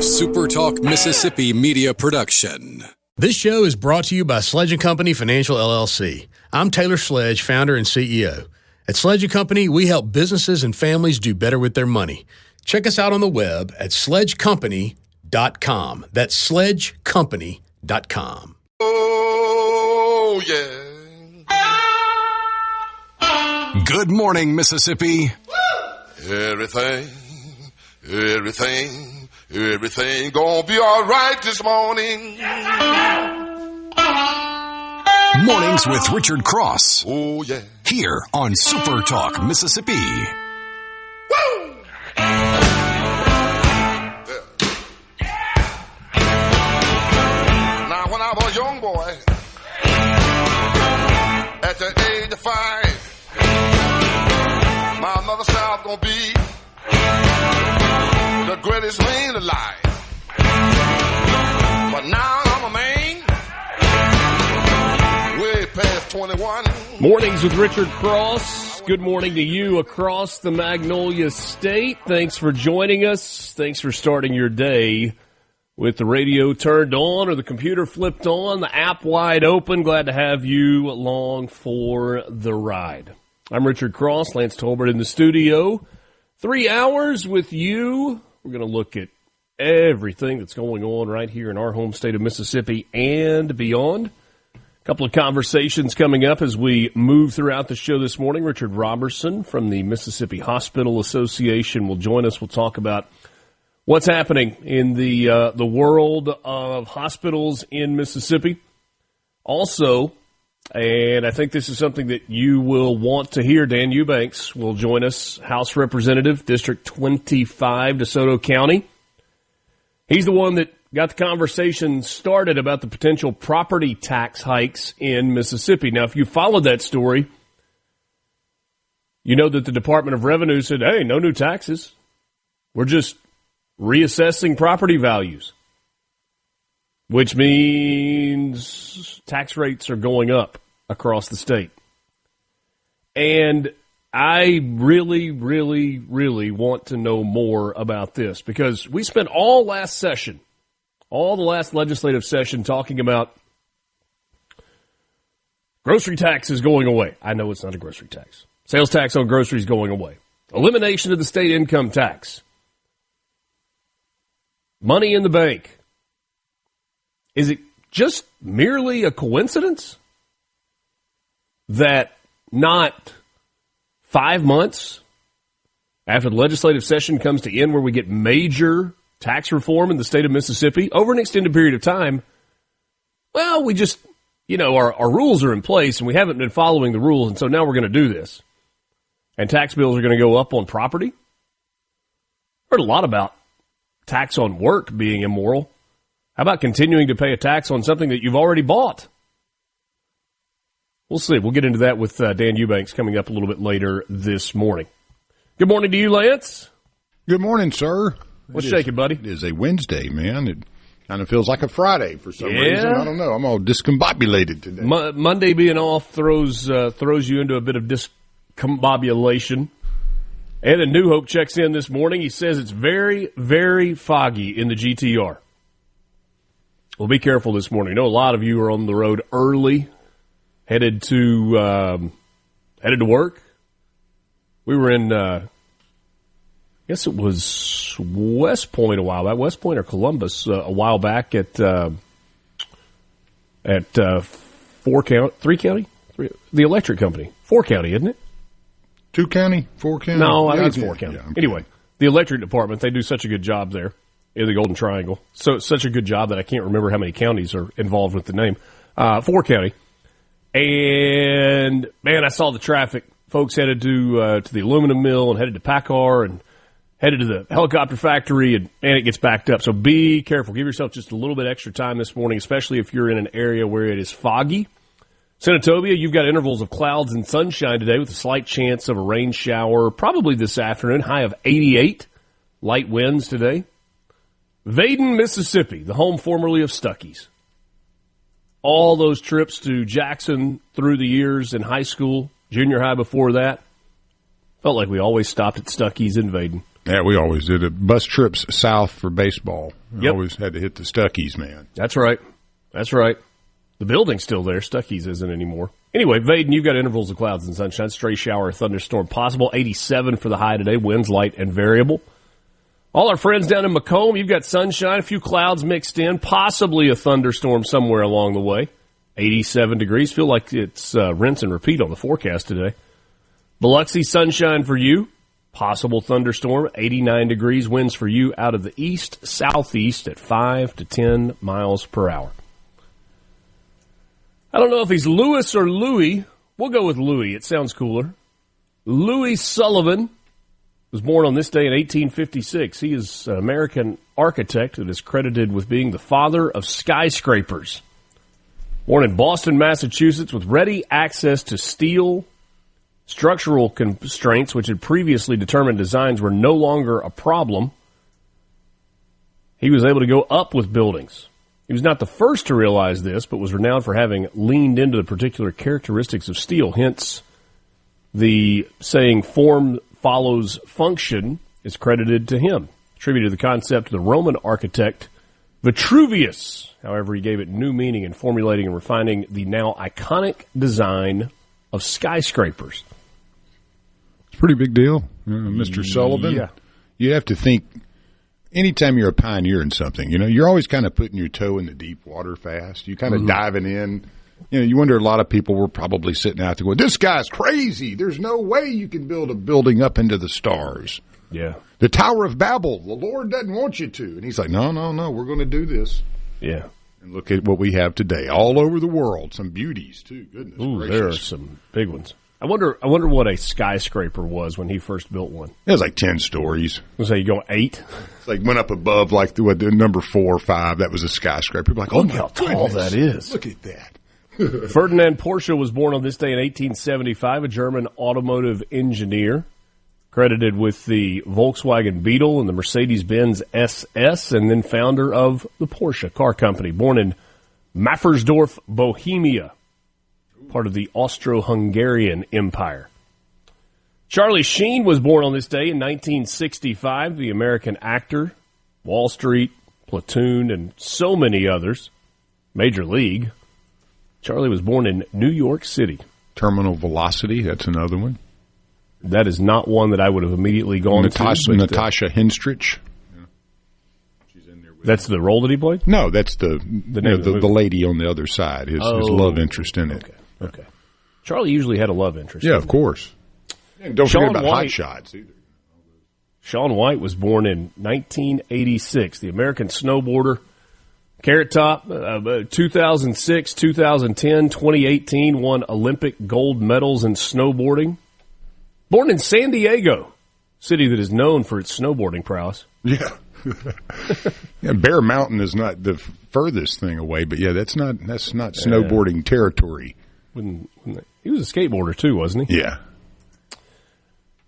SuperTalk Mississippi media production. This show is brought to you by Sledge & Company Financial LLC. I'm Taylor Sledge, founder and CEO. At Sledge & Company, we help businesses and families do better with their money. Check us out on the web at sledgecompany.com. That's sledgecompany.com. Oh, yeah. Good morning, Mississippi. Everything gonna be all right this morning. Mornings with Richard Cross. Oh, yeah. Here on SuperTalk Mississippi. Woo! Now, when I was a young boy, at the age of 5, my mother said I was gonna be the greatest man alive. But now I'm a man, way past 21. Mornings with Richard Cross. Good morning to you across the Magnolia State. Thanks for joining us. Thanks for starting your day with the radio turned on or the computer flipped on, the app wide open. Glad to have you along for the ride. I'm Richard Cross, Lance Tolbert in the studio. 3 hours with you. We're going to look at everything that's going on right here in our home state of Mississippi and beyond. A couple of conversations coming up as we move throughout the show this morning. Richard Roberson from the Mississippi Hospital Association will join us. We'll talk about what's happening in the world of hospitals in Mississippi. Also, and I think this is something that you will want to hear, Dan Eubanks will join us, House Representative, District 25, DeSoto County. He's the one that got the conversation started about the potential property tax hikes in Mississippi. Now, if you followed that story, you know that the Department of Revenue said, hey, no new taxes. We're just reassessing property values, which means tax rates are going up across the state. And I really, really, really want to know more about this because we spent all the last legislative session talking about grocery taxes going away. I know it's not a grocery tax. Sales tax on groceries going away. Elimination of the state income tax. Money in the bank. Is it just merely a coincidence that not 5 months after the legislative session comes to end where we get major tax reform in the state of Mississippi over an extended period of time, well, we just, our rules are in place and we haven't been following the rules, and so now we're going to do this. And tax bills are going to go up on property. Heard a lot about tax on work being immoral. How about continuing to pay a tax on something that you've already bought? We'll see. We'll get into that with Dan Eubanks coming up a little bit later this morning. Good morning to you, Lance. Good morning, sir. What's shaking, buddy? It is a Wednesday, man. It kind of feels like a Friday for some reason. I don't know. I'm all discombobulated today. Monday being off throws you into a bit of discombobulation. And a New Hope checks in this morning. He says it's very, very foggy in the GTR. Well, be careful this morning. I know a lot of you are on the road early, headed to work. We were in, I guess it was West Point a while back, West Point or Columbus a while back at 4 county, the electric company, 4 county, isn't it? 2 county, 4 county? No, I think it's 4 county. Yeah, okay. Anyway, the electric department, they do such a good job there in the Golden Triangle. So it's such a good job that I can't remember how many counties are involved with the name. 4 county. And, man, I saw the traffic. Folks headed to the aluminum mill and headed to PACCAR and headed to the helicopter factory, and it gets backed up. So be careful. Give yourself just a little bit extra time this morning, especially if you're in an area where it is foggy. Senatobia, you've got intervals of clouds and sunshine today with a slight chance of a rain shower probably this afternoon, high of 88. Light winds today. Vaden, Mississippi, the home formerly of Stuckey's. All those trips to Jackson through the years in high school, junior high before that, felt like we always stopped at Stuckey's in Vaden. Yeah, we always did it. Bus trips south for baseball. We Yep. always had to hit the Stuckies, man. That's right. That's right. The building's still there. Stuckey's isn't anymore. Anyway, Vaden, you've got intervals of clouds and sunshine. Stray shower or thunderstorm possible. 87 for the high today. Winds light and variable. All our friends down in Macomb, you've got sunshine, a few clouds mixed in, possibly a thunderstorm somewhere along the way. 87 degrees. Feel like it's rinse and repeat on the forecast today. Biloxi, sunshine for you. Possible thunderstorm. 89 degrees. Winds for you out of the east, southeast at 5 to 10 miles per hour. I don't know if he's Louis or Louis. We'll go with Louis. It sounds cooler. Louis Sullivan was born on this day in 1856. He is an American architect that is credited with being the father of skyscrapers. Born in Boston, Massachusetts, with ready access to steel, structural constraints, which had previously determined designs were no longer a problem, he was able to go up with buildings. He was not the first to realize this, but was renowned for having leaned into the particular characteristics of steel. Hence, the saying, form follows function, is credited to him. Attributed the concept to the Roman architect Vitruvius. However, he gave it new meaning in formulating and refining the now iconic design of skyscrapers. It's a pretty big deal, Mr. Sullivan. Yeah. You have to think, anytime you're a pioneer in something, you're always kind of putting your toe in the deep water fast. You kind of diving in. You wonder, a lot of people were probably sitting out there going, this guy's crazy. There's no way you can build a building up into the stars. Yeah. The Tower of Babel, the Lord doesn't want you to. And he's like, no, we're going to do this. Yeah. And look at what we have today, all over the world. Some beauties, too. Goodness gracious. There are some big ones. I wonder what a skyscraper was when he first built one. It was like 10 stories. Was you go 8? It's like went up above, like the number 4 or 5. That was a skyscraper. People were like, oh, Look my how tall goodness. that is. Look at that. Ferdinand Porsche was born on this day in 1875, a German automotive engineer, credited with the Volkswagen Beetle and the Mercedes-Benz SS, and then founder of the Porsche car company. Born in Maffersdorf, Bohemia, part of the Austro-Hungarian Empire. Charlie Sheen was born on this day in 1965, the American actor, Wall Street, Platoon, and so many others. Major League. Charlie was born in New York City. Terminal Velocity, that's another one. That is not one that I would have immediately gone to. Natasha Henstridge. Yeah. She's in there with That's the role that he played? No, that's the lady on the other side, his love interest in it. Okay. Charlie usually had a love interest. Yeah, of course. And don't forget about Hot Shots either. Shaun White was born in 1986, the American snowboarder. Carrot Top, 2006, 2010, 2018, won Olympic gold medals in snowboarding. Born in San Diego, city that is known for its snowboarding prowess. Yeah. Bear Mountain is not the furthest thing away, but yeah, that's not snowboarding territory. He was a skateboarder too, wasn't he? Yeah.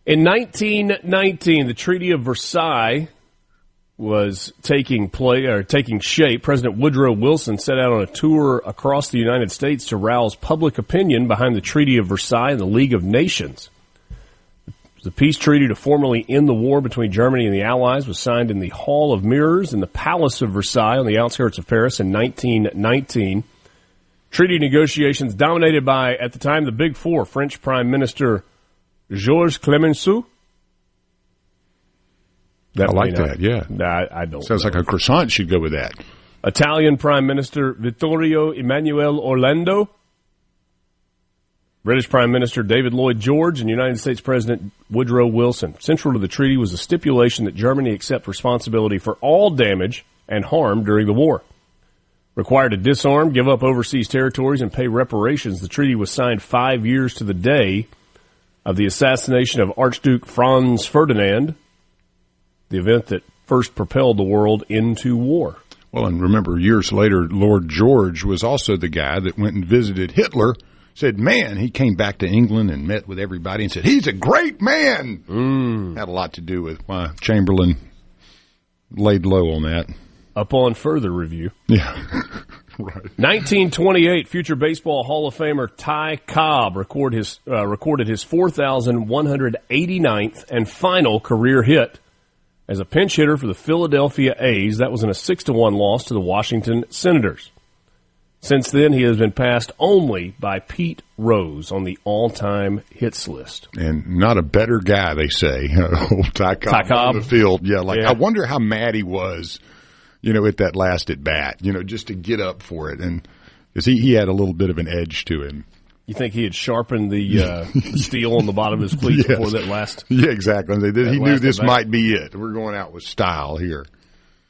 In 1919, the Treaty of Versailles was taking shape. President Woodrow Wilson set out on a tour across the United States to rouse public opinion behind the Treaty of Versailles and the League of Nations. The peace treaty to formally end the war between Germany and the Allies was signed in the Hall of Mirrors in the Palace of Versailles on the outskirts of Paris in 1919. Treaty negotiations dominated by, at the time, the Big Four, French Prime Minister Georges Clemenceau. I like that, yeah. I don't Sounds know. like a croissant should go with that. Italian Prime Minister Vittorio Emanuele Orlando. British Prime Minister David Lloyd George and United States President Woodrow Wilson. Central to the treaty was a stipulation that Germany accept responsibility for all damage and harm during the war. Required to disarm, give up overseas territories, and pay reparations, the treaty was signed 5 years to the day of the assassination of Archduke Franz Ferdinand, the event that first propelled the world into war. Well, and remember, years later, Lord George was also the guy that went and visited Hitler, said, man, he came back to England and met with everybody and said, he's a great man. Had a lot to do with why Chamberlain laid low on that. Upon further review. Yeah, right. 1928, future Baseball Hall of Famer Ty Cobb recorded his 4,189th and final career hit as a pinch hitter for the Philadelphia A's. That was in a 6-1 loss to the Washington Senators. Since then, he has been passed only by Pete Rose on the all-time hits list. And not a better guy, they say. Old Ty Cobb on the field. Yeah, I wonder how mad he was, at that last at-bat, just to get up for it. And because he had a little bit of an edge to him. You think he had sharpened the steel on the bottom of his cleats before that last? Yeah, exactly. He knew this might be it. We're going out with style here.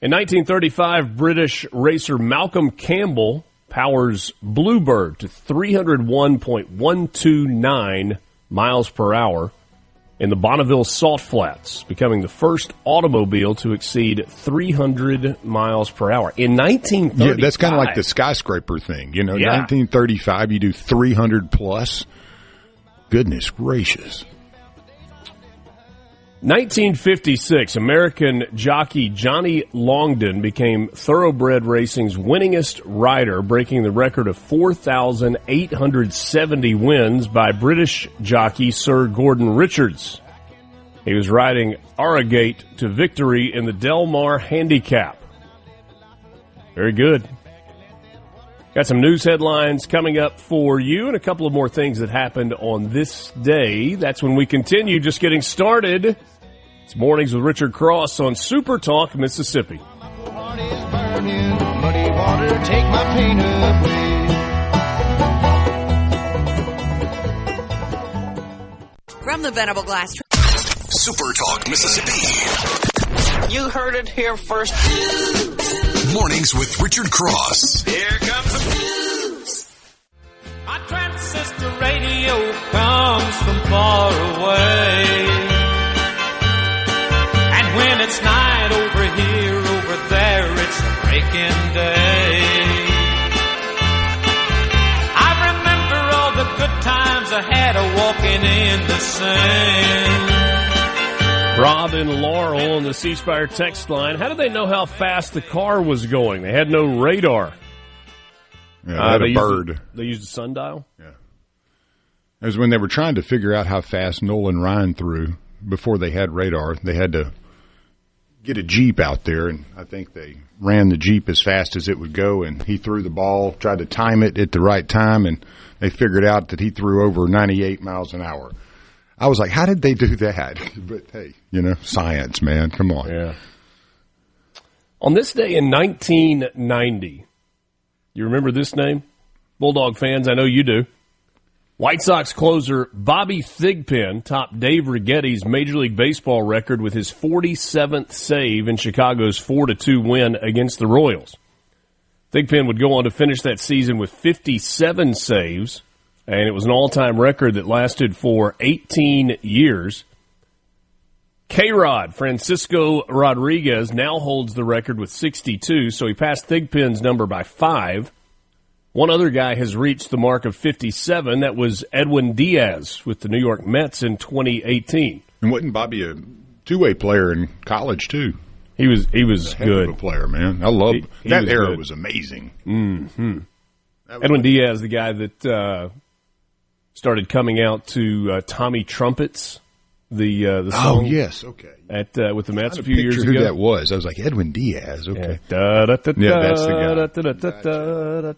In 1935, British racer Malcolm Campbell powers Bluebird to 301.129 miles per hour in the Bonneville Salt Flats, becoming the first automobile to exceed 300 miles per hour. In 1935. Yeah, that's kind of like the skyscraper thing. 1935, you do 300 plus. Goodness gracious. 1956, American jockey Johnny Longden became Thoroughbred Racing's winningest rider, breaking the record of 4,870 wins by British jockey Sir Gordon Richards. He was riding Arrogate to victory in the Del Mar Handicap. Very good. Got some news headlines coming up for you and a couple of more things that happened on this day. That's when we continue, just getting started. It's Mornings with Richard Cross on Super Talk, Mississippi. Heart is burning, muddy water, take my pain away. From the Venable Glass Super Talk, Mississippi. You heard it here first. Mornings with Richard Cross. Here comes the news. My transistor radio comes from far away. And when it's night over here, over there, it's breaking day. I remember all the good times I had walking in the sand. Rob and Laurel on the C Spire text line. How did they know how fast the car was going? They had no radar. Yeah, they had a bird. They used a sundial? Yeah. It was when they were trying to figure out how fast Nolan Ryan threw before they had radar. They had to get a Jeep out there, and I think they ran the Jeep as fast as it would go, and he threw the ball, tried to time it at the right time, and they figured out that he threw over 98 miles an hour. I was like, how did they do that? But, hey, science, man. Come on. Yeah. On this day in 1990, you remember this name? Bulldog fans, I know you do. White Sox closer Bobby Thigpen topped Dave Righetti's Major League Baseball record with his 47th save in Chicago's 4-2 win against the Royals. Thigpen would go on to finish that season with 57 saves, and it was an all-time record that lasted for 18 years. K-Rod, Francisco Rodriguez, now holds the record with 62, so he passed Thigpen's number by 5. One other guy has reached the mark of 57. That was Edwin Diaz with the New York Mets in 2018. And wasn't Bobby a two-way player in college, too? He was heck good. Of a player, man. I love that era. Good. Was amazing. Mm-hmm. Edwin Diaz, the guy that started coming out to Tommy Trumpets, the song. Oh yes, okay. With the Mets a few years ago. Who that was? I was like Edwin Diaz. Okay, yeah, that's the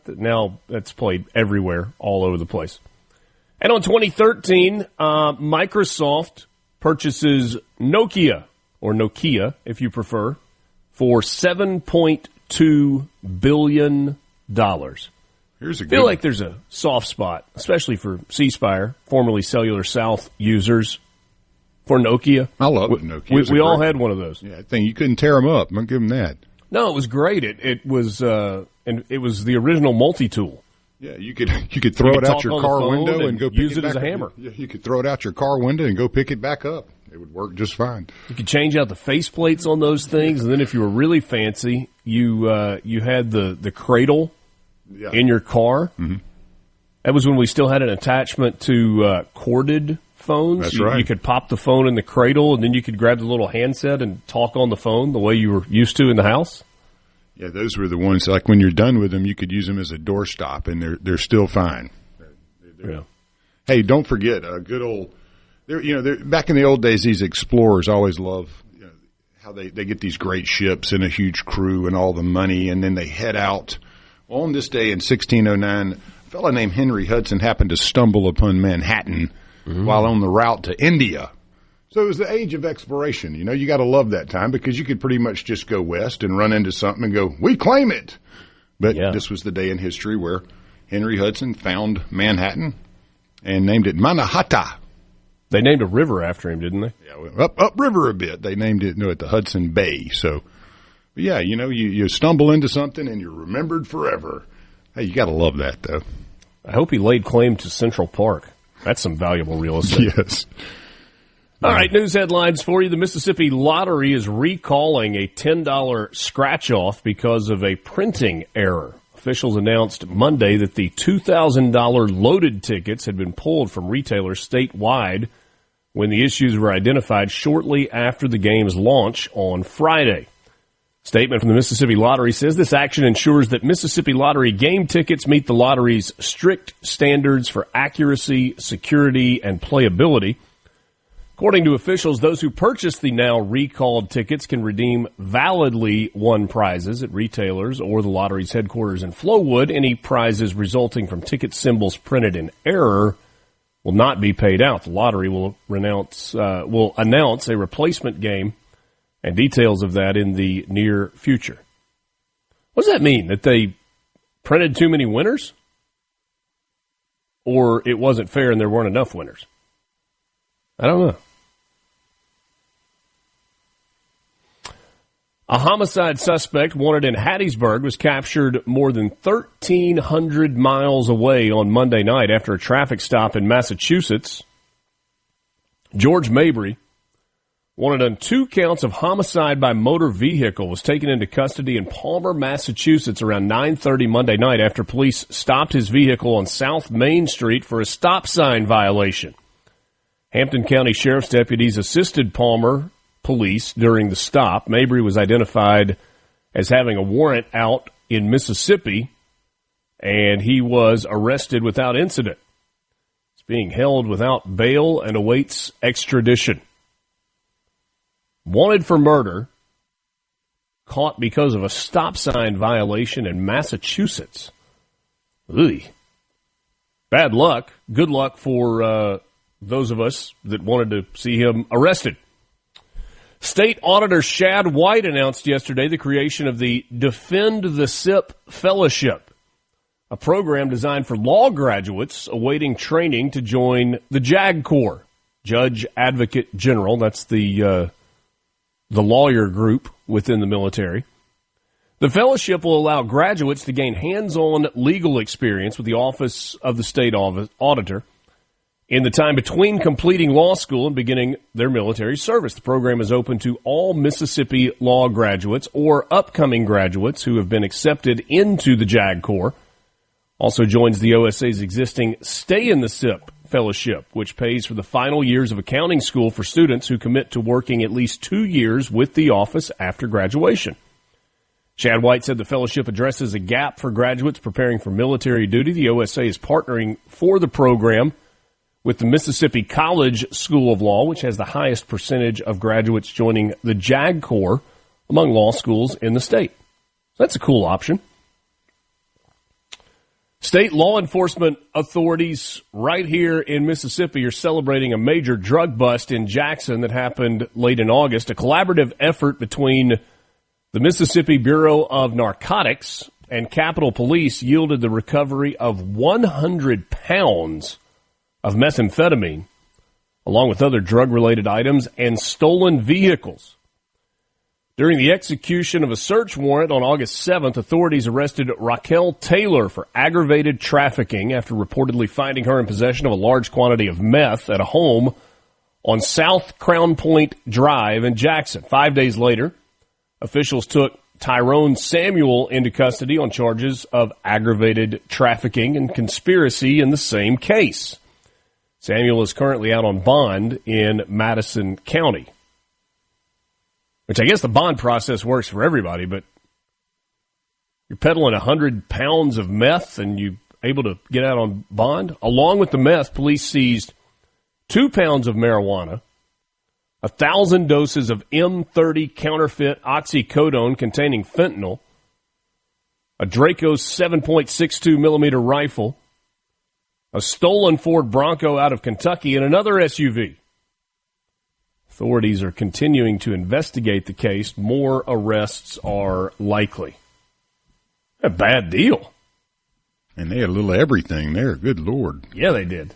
guy. Now that's played everywhere, all over the place. And on 2013, Microsoft purchases Nokia, or Nokia, if you prefer, for $7.2 billion. Here's a I feel like there's a soft spot, especially for C Spire, formerly Cellular South users, for Nokia. I love Nokia. We all had one of those. Yeah, I think you couldn't tear them up. I'll give them that. No, it was great. It was the original multi-tool. Yeah, you could throw it out your car window and go pick use it back as a up. hammer. Yeah, you could throw it out your car window and go pick it back up. It would work just fine. You could change out the faceplates on those things, and then if you were really fancy, you had the cradle in your car. Mm-hmm. That was when we still had an attachment to corded phones. That's right. You could pop the phone in the cradle, and then you could grab the little handset and talk on the phone the way you were used to in the house. Yeah, those were the ones, like when you're done with them, you could use them as a doorstop, and they're still fine. Yeah. Hey, don't forget, a good old, back in the old days, these explorers always loved how they get these great ships and a huge crew and all the money, and then they head out. Well, on this day in 1609, a fellow named Henry Hudson happened to stumble upon Manhattan while on the route to India. So it was the age of exploration. You know, you got to love that time because you could pretty much just go west and run into something and go, we claim it. But this was the day in history where Henry Hudson found Manhattan and named it Mannahatta. They named a river after him, didn't they? Yeah, upriver a bit. They named it at the Hudson Bay. So, but yeah, you know, you stumble into something and you're remembered forever. Hey, you got to love that, though. I hope he laid claim to Central Park. That's some valuable real estate. Yes. All right, news headlines for you. The Mississippi Lottery is recalling a $10 scratch-off because of a printing error. Officials announced Monday that the $2,000 loaded tickets had been pulled from retailers statewide when the issues were identified shortly after the game's launch on Friday. Statement from the Mississippi Lottery says this action ensures that Mississippi Lottery game tickets meet the lottery's strict standards for accuracy, security, and playability. According to officials, those who purchase the now recalled tickets can redeem validly won prizes at retailers or the lottery's headquarters in Flowood. Any prizes resulting from ticket symbols printed in error will not be paid out. The lottery will announce a replacement game and details of that in the near future. What does that mean? That they printed too many winners? Or it wasn't fair and there weren't enough winners? I don't know. A homicide suspect wanted in Hattiesburg was captured more than 1,300 miles away on Monday night after a traffic stop in Massachusetts. George Mabry, wanted on 2 counts of homicide by motor vehicle, was taken into custody in Palmer, Massachusetts around 9:30 Monday night after police stopped his vehicle on South Main Street for a stop sign violation. Hampton County Sheriff's deputies assisted Palmer police during the stop. Mabry was identified as having a warrant out in Mississippi, and he was arrested without incident. He's being held without bail and awaits extradition. Wanted for murder, caught because of a stop sign violation in Massachusetts. Ooh. Bad luck. Good luck for those of us that wanted to see him arrested. State Auditor Shad White announced yesterday the creation of the Defend the SIP Fellowship, a program designed for law graduates awaiting training to join the JAG Corps, Judge Advocate General. That's the lawyer group within the military. The fellowship will allow graduates to gain hands-on legal experience with the Office of the State Auditor in the time between completing law school and beginning their military service. The program is open to all Mississippi law graduates or upcoming graduates who have been accepted into the JAG Corps. Also joins the OSA's existing Stay in the SIP Fellowship, which pays for the final years of accounting school for students who commit to working at least 2 years with the office after graduation. Shad White said the fellowship addresses a gap for graduates preparing for military duty. The OSA is partnering for the program with the Mississippi College School of Law, which has the highest percentage of graduates joining the JAG Corps among law schools in the state. So that's a cool option. State law enforcement authorities right here in Mississippi are celebrating a major drug bust in Jackson that happened late in August. A collaborative effort between the Mississippi Bureau of Narcotics and Capitol Police yielded the recovery of 100 pounds of methamphetamine, along with other drug-related items and stolen vehicles. During the execution of a search warrant on August 7th, authorities arrested Raquel Taylor for aggravated trafficking after reportedly finding her in possession of a large quantity of meth at a home on South Crown Point Drive in Jackson. 5 days later, officials took Tyrone Samuel into custody on charges of aggravated trafficking and conspiracy in the same case. Samuel is currently out on bond in Madison County, which I guess the bond process works for everybody, but you're peddling 100 pounds of meth and you're able to get out on bond. Along with the meth, police seized 2 pounds of marijuana, 1,000 doses of M30 counterfeit oxycodone containing fentanyl, a Draco's 7.62 millimeter rifle, a stolen Ford Bronco out of Kentucky, and another SUV. Authorities are continuing to investigate the case. More arrests are likely. A bad deal. And they had a little everything there. Good Lord. Yeah, they did.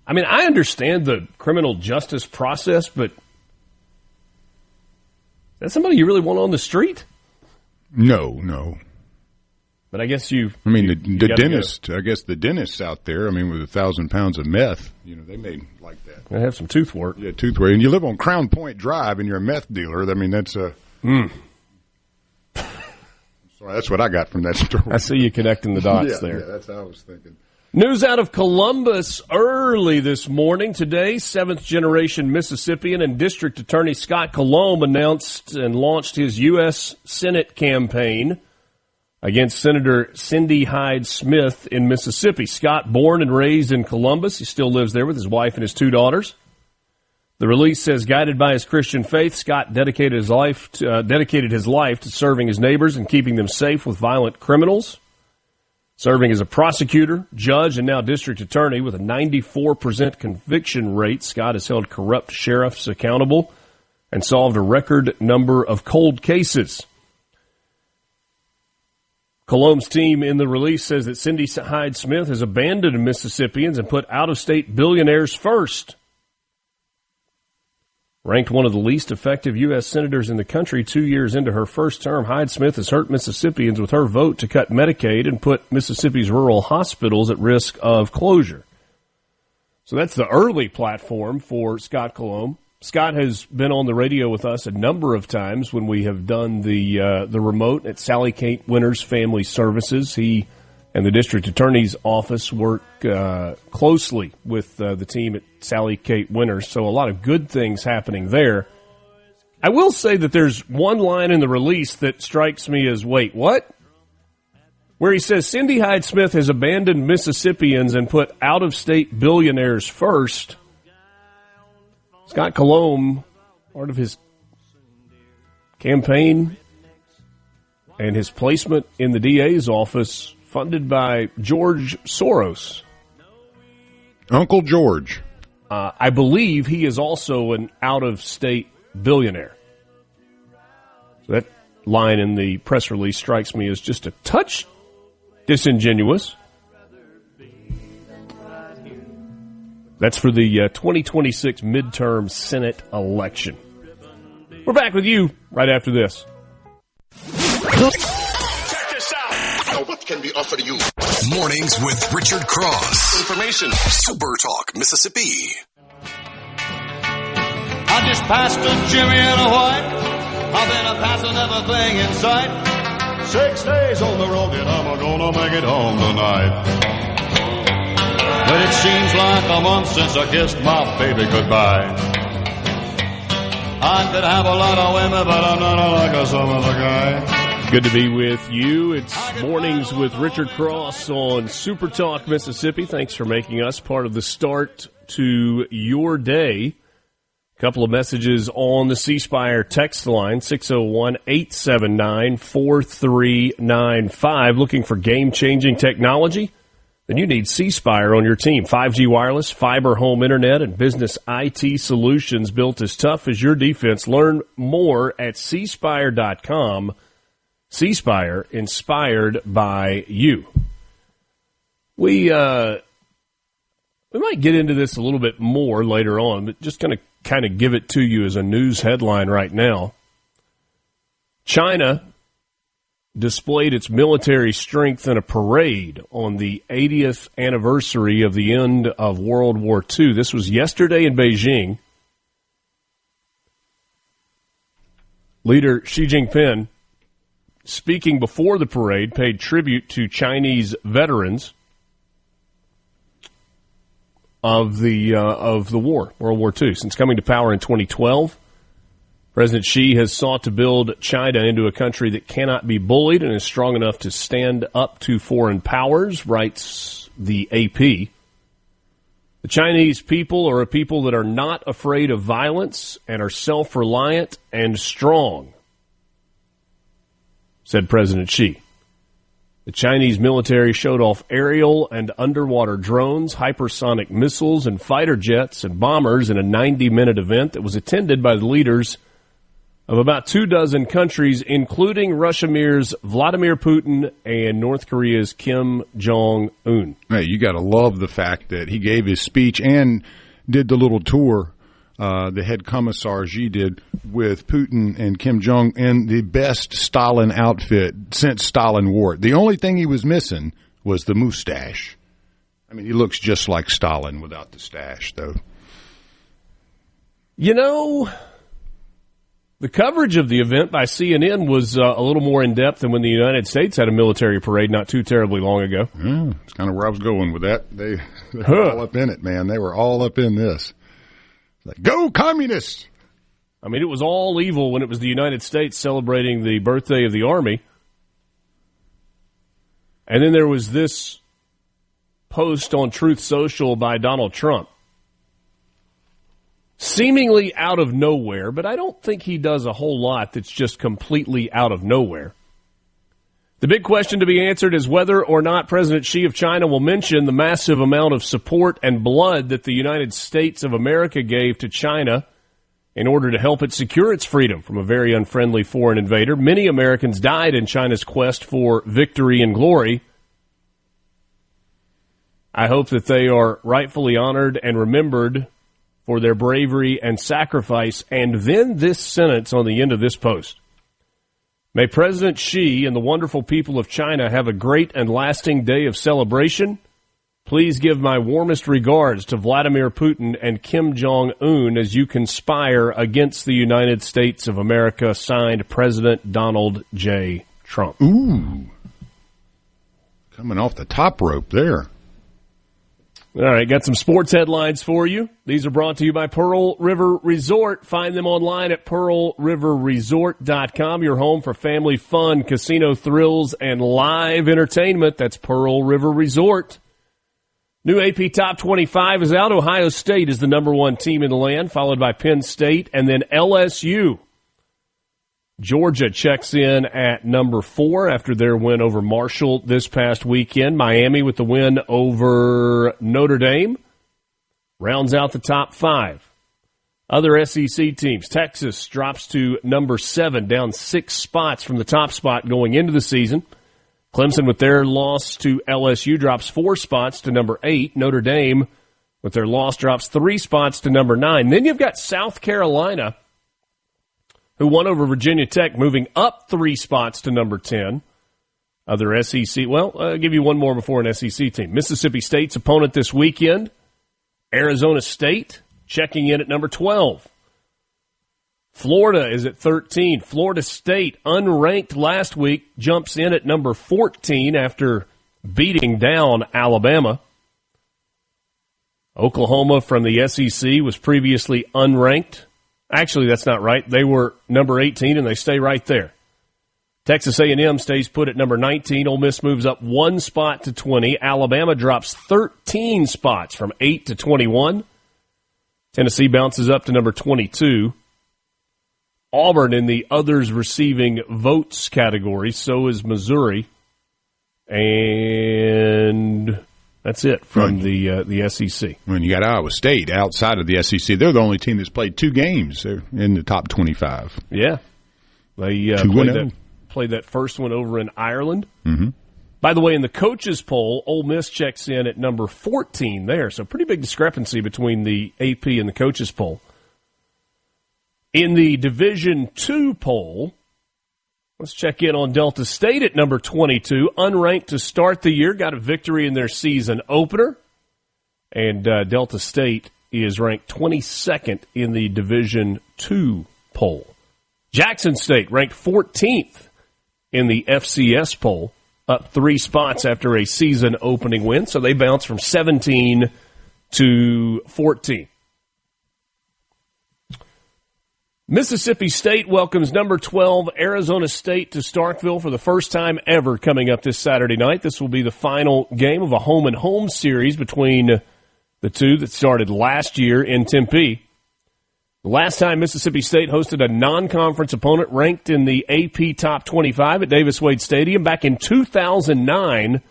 I mean, I understand the criminal justice process, but that's somebody you really want on the street? No. But I guess the dentist, I guess the dentists out there, I mean, with 1,000 pounds of meth, they may like that. They have some tooth work. Yeah, tooth work. And you live on Crown Point Drive and you're a meth dealer. I mean, that's a... Sorry, that's what I got from that story. I see you connecting the dots there. Yeah, that's how I was thinking. News out of Columbus early this morning. Today, seventh-generation Mississippian and District Attorney Scott Colomb announced and launched his U.S. Senate campaign against Senator Cindy Hyde-Smith in Mississippi. Scott, born and raised in Columbus, he still lives there with his wife and his 2 daughters. The release says, guided by his Christian faith, Scott dedicated his life to serving his neighbors and keeping them safe with violent criminals. Serving as a prosecutor, judge, and now district attorney with a 94% conviction rate, Scott has held corrupt sheriffs accountable and solved a record number of cold cases. Colomb's team in the release says that Cindy Hyde-Smith has abandoned Mississippians and put out-of-state billionaires first. Ranked one of the least effective U.S. senators in the country 2 years into her first term, Hyde-Smith has hurt Mississippians with her vote to cut Medicaid and put Mississippi's rural hospitals at risk of closure. So that's the early platform for Scott Colomb. Scott has been on the radio with us a number of times when we have done the remote at Sally Kate Winters Family Services. He and the district attorney's office work closely with the team at Sally Kate Winters, so a lot of good things happening there. I will say that there's one line in the release that strikes me as, wait, what? Where he says, Cindy Hyde-Smith has abandoned Mississippians and put out-of-state billionaires first. Scott Colomb, part of his campaign and his placement in the DA's office, funded by George Soros. Uncle George. I believe he is also an out-of-state billionaire. So that line in the press release strikes me as just a touch disingenuous. That's for the 2026 midterm Senate election. We're back with you right after this. What can be offered to you? Mornings with Richard Cross. Information. SuperTalk, Mississippi. I just passed a Jimmy and a white. I've been a passing everything in sight. 6 days on the road and I'm gonna make it home tonight. But it seems like a month since I kissed my baby goodbye. I could have a lot of women, but I'm not like some other guy. Good to be with you. It's Mornings with Richard Cross on SuperTalk, Mississippi. Thanks for making us part of the start to your day. A couple of messages on the C Spire text line, 601-879-4395. Looking for game-changing technology? Then you need C Spire on your team. 5G wireless, fiber home internet, and business IT solutions built as tough as your defense. Learn more at cspire.com. C Spire, inspired by you. We might get into this a little bit more later on, but just going to kind of give it to you as a news headline right now. China displayed its military strength in a parade on the 80th anniversary of the end of World War II. This was yesterday in Beijing. Leader Xi Jinping, speaking before the parade, paid tribute to Chinese veterans of the war, World War II. Since coming to power in 2012, President Xi has sought to build China into a country that cannot be bullied and is strong enough to stand up to foreign powers, writes the AP. The Chinese people are a people that are not afraid of violence and are self-reliant and strong, said President Xi. The Chinese military showed off aerial and underwater drones, hypersonic missiles, and fighter jets and bombers in a 90-minute event that was attended by the leaders of about 24 countries, including Russia's Vladimir Putin and North Korea's Kim Jong-un. Hey, you got to love the fact that he gave his speech and did the little tour the head commissar Xi did with Putin and Kim Jong in the best Stalin outfit since Stalin wore it. The only thing he was missing was the mustache. I mean, he looks just like Stalin without the stash, though. You know, the coverage of the event by CNN was a little more in-depth than when the United States had a military parade not too terribly long ago. Yeah, that's kind of where I was going with that. They were all up in it, man. They were all up in this. Like, go communists! I mean, it was all evil when it was the United States celebrating the birthday of the Army. And then there was this post on Truth Social by Donald Trump. Seemingly out of nowhere, but I don't think he does a whole lot that's just completely out of nowhere. The big question to be answered is whether or not President Xi of China will mention the massive amount of support and blood that the United States of America gave to China in order to help it secure its freedom from a very unfriendly foreign invader. Many Americans died in China's quest for victory and glory. I hope that they are rightfully honored and remembered for their bravery and sacrifice. And then this sentence on the end of this post. May President Xi and the wonderful people of China have a great and lasting day of celebration. Please give my warmest regards to Vladimir Putin and Kim Jong-un as you conspire against the United States of America. Signed, President Donald J. Trump. Ooh. Coming off the top rope there. All right, got some sports headlines for you. These are brought to you by Pearl River Resort. Find them online at pearlriverresort.com. Your home for family fun, casino thrills, and live entertainment. That's Pearl River Resort. New AP Top 25 is out. Ohio State is the number one team in the land, followed by Penn State, and then LSU. Georgia checks in at number 4 after their win over Marshall this past weekend. Miami with the win over Notre Dame rounds out the top 5. Other SEC teams, Texas drops to number 7, down 6 spots from the top spot going into the season. Clemson with their loss to LSU drops 4 spots to number 8. Notre Dame with their loss drops 3 spots to number 9. Then you've got South Carolina, who won over Virginia Tech, moving up 3 spots to number 10. Other SEC, well, I'll give you one more before an SEC team. Mississippi State's opponent this weekend, Arizona State, checking in at number 12. Florida is at 13. Florida State, unranked last week, jumps in at number 14 after beating down Alabama. Oklahoma from the SEC was previously unranked. Actually, that's not right. They were number 18, and they stay right there. Texas A&M stays put at number 19. Ole Miss moves up 1 spot to 20. Alabama drops 13 spots from 8 to 21. Tennessee bounces up to number 22. Auburn in the others receiving votes category. So is Missouri. And that's it from the SEC. When you got Iowa State outside of the SEC, they're the only team that's played 2 games. They're in the top 25. Yeah. They played that first one over in Ireland. Mm-hmm. By the way, in the coaches poll, Ole Miss checks in at number 14 there. So pretty big discrepancy between the AP and the coaches poll. In the Division II poll, let's check in on Delta State at number 22. Unranked to start the year, got a victory in their season opener. And Delta State is ranked 22nd in the Division II poll. Jackson State ranked 14th in the FCS poll, up 3 spots after a season opening win. So they bounce from 17 to 14. Mississippi State welcomes number 12 Arizona State to Starkville for the first time ever coming up this Saturday night. This will be the final game of a home-and-home series between the two that started last year in Tempe. The last time Mississippi State hosted a non-conference opponent ranked in the AP Top 25 at Davis-Wade Stadium back in 2009,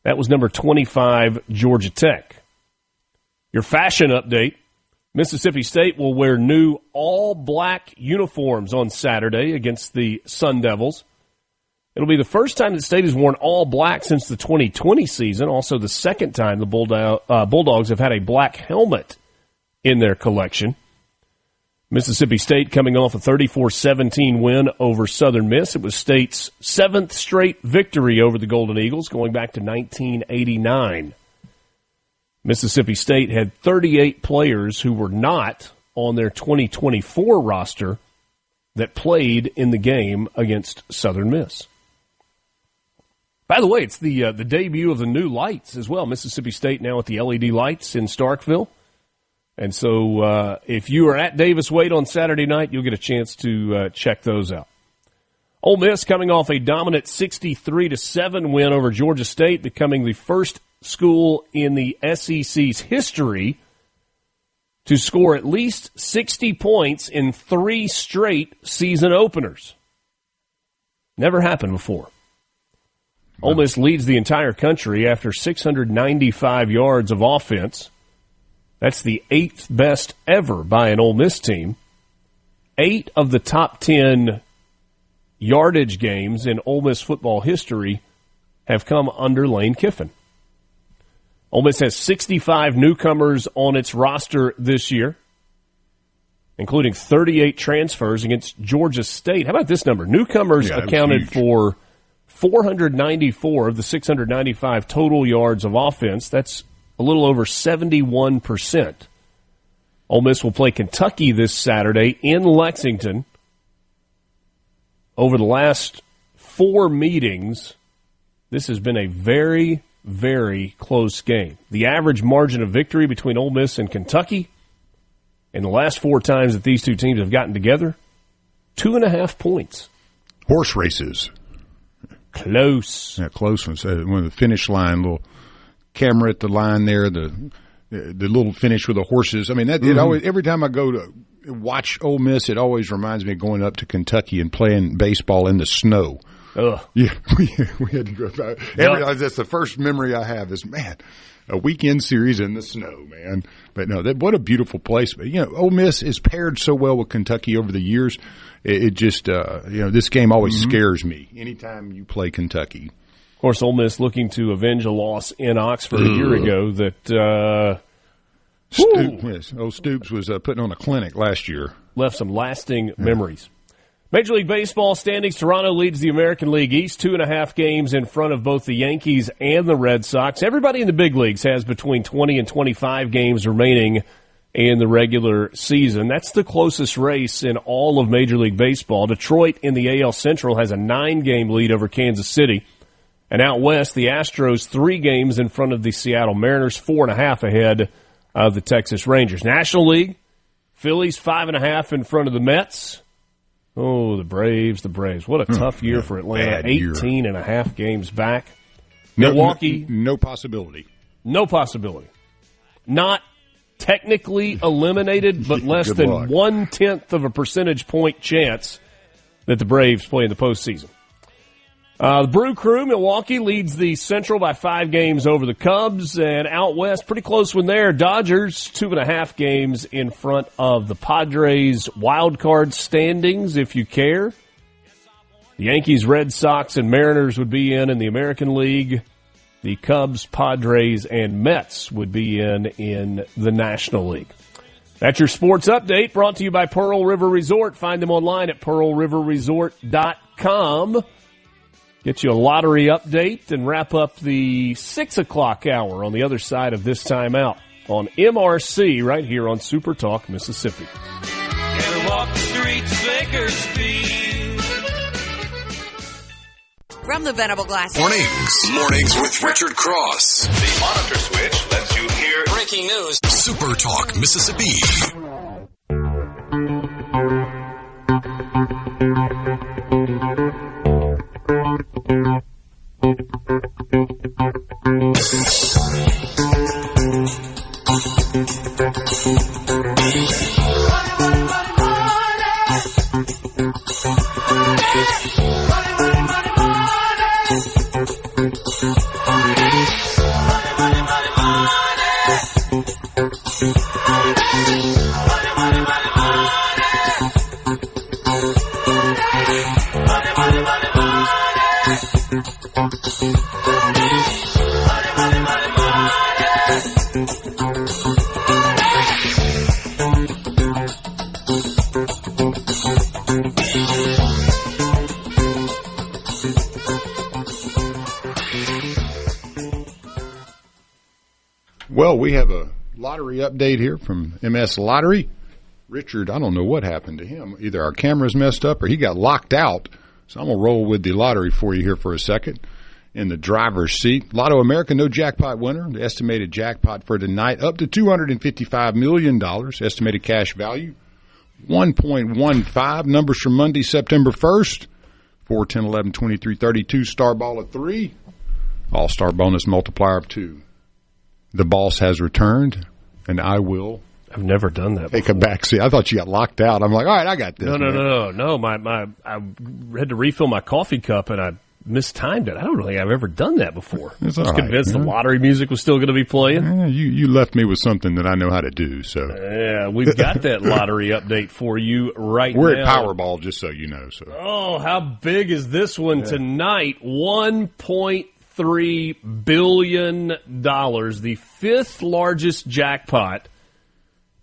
that was number 25, Georgia Tech. Your fashion update, Mississippi State will wear new all-black uniforms on Saturday against the Sun Devils. It'll be the first time the State has worn all black since the 2020 season, also the second time the Bulldogs have had a black helmet in their collection. Mississippi State coming off a 34-17 win over Southern Miss. It was State's 7th straight victory over the Golden Eagles going back to 1989. Mississippi State had 38 players who were not on their 2024 roster that played in the game against Southern Miss. By the way, it's the debut of the new lights as well. Mississippi State now with the LED lights in Starkville. And so if you are at Davis-Wade on Saturday night, you'll get a chance to check those out. Ole Miss coming off a dominant 63-7 win over Georgia State, becoming the first school in the SEC's history to score at least 60 points in 3 straight season openers. Never happened before. Ole Miss leads the entire country after 695 yards of offense. That's the 8th best ever by an Ole Miss team. 8 of the top 10 yardage games in Ole Miss football history have come under Lane Kiffin. Ole Miss has 65 newcomers on its roster this year, including 38 transfers against Georgia State. How about this number? Newcomers accounted for 494 of the 695 total yards of offense. That's a little over 71%. Ole Miss will play Kentucky this Saturday in Lexington. Over the last 4 meetings, this has been a very, very close game. The average margin of victory between Ole Miss and Kentucky in the last 4 times that these two teams have gotten together, 2.5 points. Horse races. Close. Yeah, close ones. When the finish line, little camera at the line there, the little finish with the horses. I mean, that it always, every time I go to watch Ole Miss, it always reminds me of going up to Kentucky and playing baseball in the snow. Ugh. Yeah, we had to go back. That's the first memory I have is, man, a weekend series in the snow, man. But no, what a beautiful place. But, Ole Miss is paired so well with Kentucky over the years. It just, this game always scares me anytime you play Kentucky. Of course, Ole Miss looking to avenge a loss in Oxford a year ago that Stoops was putting on a clinic last year. Left some lasting memories. Major League Baseball standings, Toronto leads the American League East, 2.5 games in front of both the Yankees and the Red Sox. Everybody in the big leagues has between 20 and 25 games remaining in the regular season. That's the closest race in all of Major League Baseball. Detroit in the AL Central has a 9-game lead over Kansas City. And out west, the Astros 3 games in front of the Seattle Mariners, 4.5 ahead of the Texas Rangers. National League, Phillies 5.5 in front of the Mets. Oh, the Braves. What a tough year for Atlanta. 18.5 games back. Milwaukee. No possibility. No possibility. Not technically eliminated, but less than 1/10 of a percentage point chance that the Braves play in the postseason. The Brew Crew, Milwaukee, leads the Central by 5 games over the Cubs. And out west, pretty close one there. Dodgers, 2.5 games in front of the Padres. Wild card standings, if you care. The Yankees, Red Sox, and Mariners would be in the American League. The Cubs, Padres, and Mets would be in the National League. That's your sports update brought to you by Pearl River Resort. Find them online at pearlriverresort.com. Get you a lottery update and wrap up the 6 o'clock hour on the other side of this timeout on MRC right here on SuperTalk, Mississippi. Ever walk the streets of Bakersfield? From the Venable Glass. Mornings with Richard Cross. The monitor switch lets you hear Breaking news. SuperTalk, Mississippi. Well, we have a lottery update here from MS Lottery. Richard, I don't know what happened to him. Either our camera's messed up or he got locked out. So I'm going to roll with the lottery for you here for a second. In the driver's seat, Lotto America, no jackpot winner. The estimated jackpot for tonight up to $255 million. Estimated cash value, 1.15. Numbers from Monday, September 1st, 4, 10, 11, 23, 32. Star ball of 3. All-star bonus multiplier of 2. The boss has returned, and I will. I've never done that. Take a back seat. I thought you got locked out. I'm like, all right, I got this. No. I had to refill my coffee cup, and I mistimed it. I don't think I've ever done that before. I was convinced the lottery music was still going to be playing. Yeah, you left me with something that I know how to do. So yeah, we've got that lottery update for you right We're now. We're at Powerball, just so you know. So oh, how big is this one tonight? $1.3 billion, the fifth largest jackpot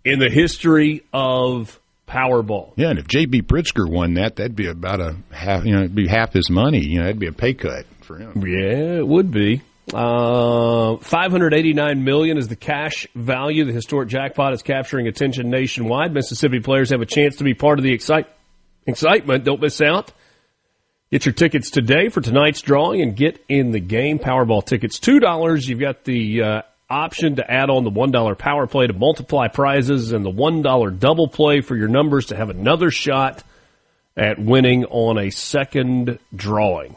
in the history of Powerball. Yeah, and if J.B. Pritzker won that, that'd be about a half. It'd be half his money. That'd be a pay cut for him. Yeah, it would be. $589 million is the cash value. The historic jackpot is capturing attention nationwide. Mississippi players have a chance to be part of the excitement. Don't miss out. Get your tickets today for tonight's drawing and get in the game. Powerball tickets $2. You've got the option to add on the $1 power play to multiply prizes and the $1 double play for your numbers to have another shot at winning on a second drawing.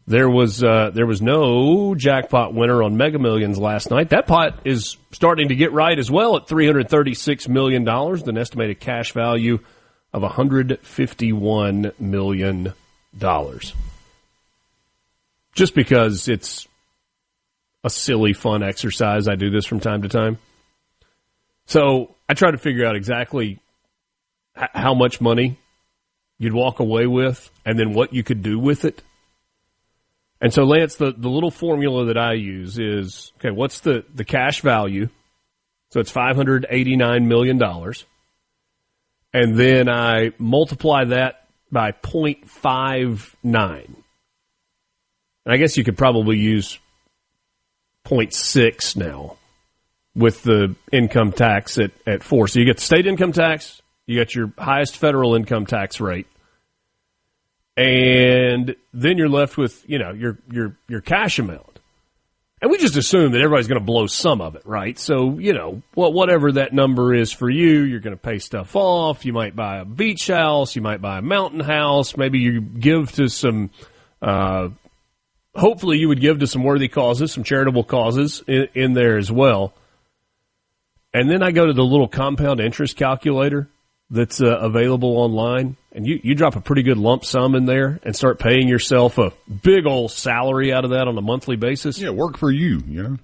There was no jackpot winner on Mega Millions last night. That pot is starting to get right as well at $336 million, an estimated cash value of $151 million. Just because it's a silly, fun exercise. I do this from time to time. So I try to figure out exactly how much money you'd walk away with and then what you could do with it. And so, Lance, the little formula that I use is, okay, what's the cash value? So it's $589 million. And then I multiply that by 0.59. And I guess you could probably use 0.6 now with the income tax at 4. So you get the state income tax, you got your highest federal income tax rate, and then you're left with, your cash amount. And we just assume that everybody's going to blow some of it, right? So, whatever that number is for you, you're going to pay stuff off. You might buy a beach house, you might buy a mountain house, maybe you give to some hopefully you would give to some worthy causes, some charitable causes in there as well. And then I go to the little compound interest calculator that's available online, and you drop a pretty good lump sum in there and start paying yourself a big old salary out of that on a monthly basis. Yeah, work for you,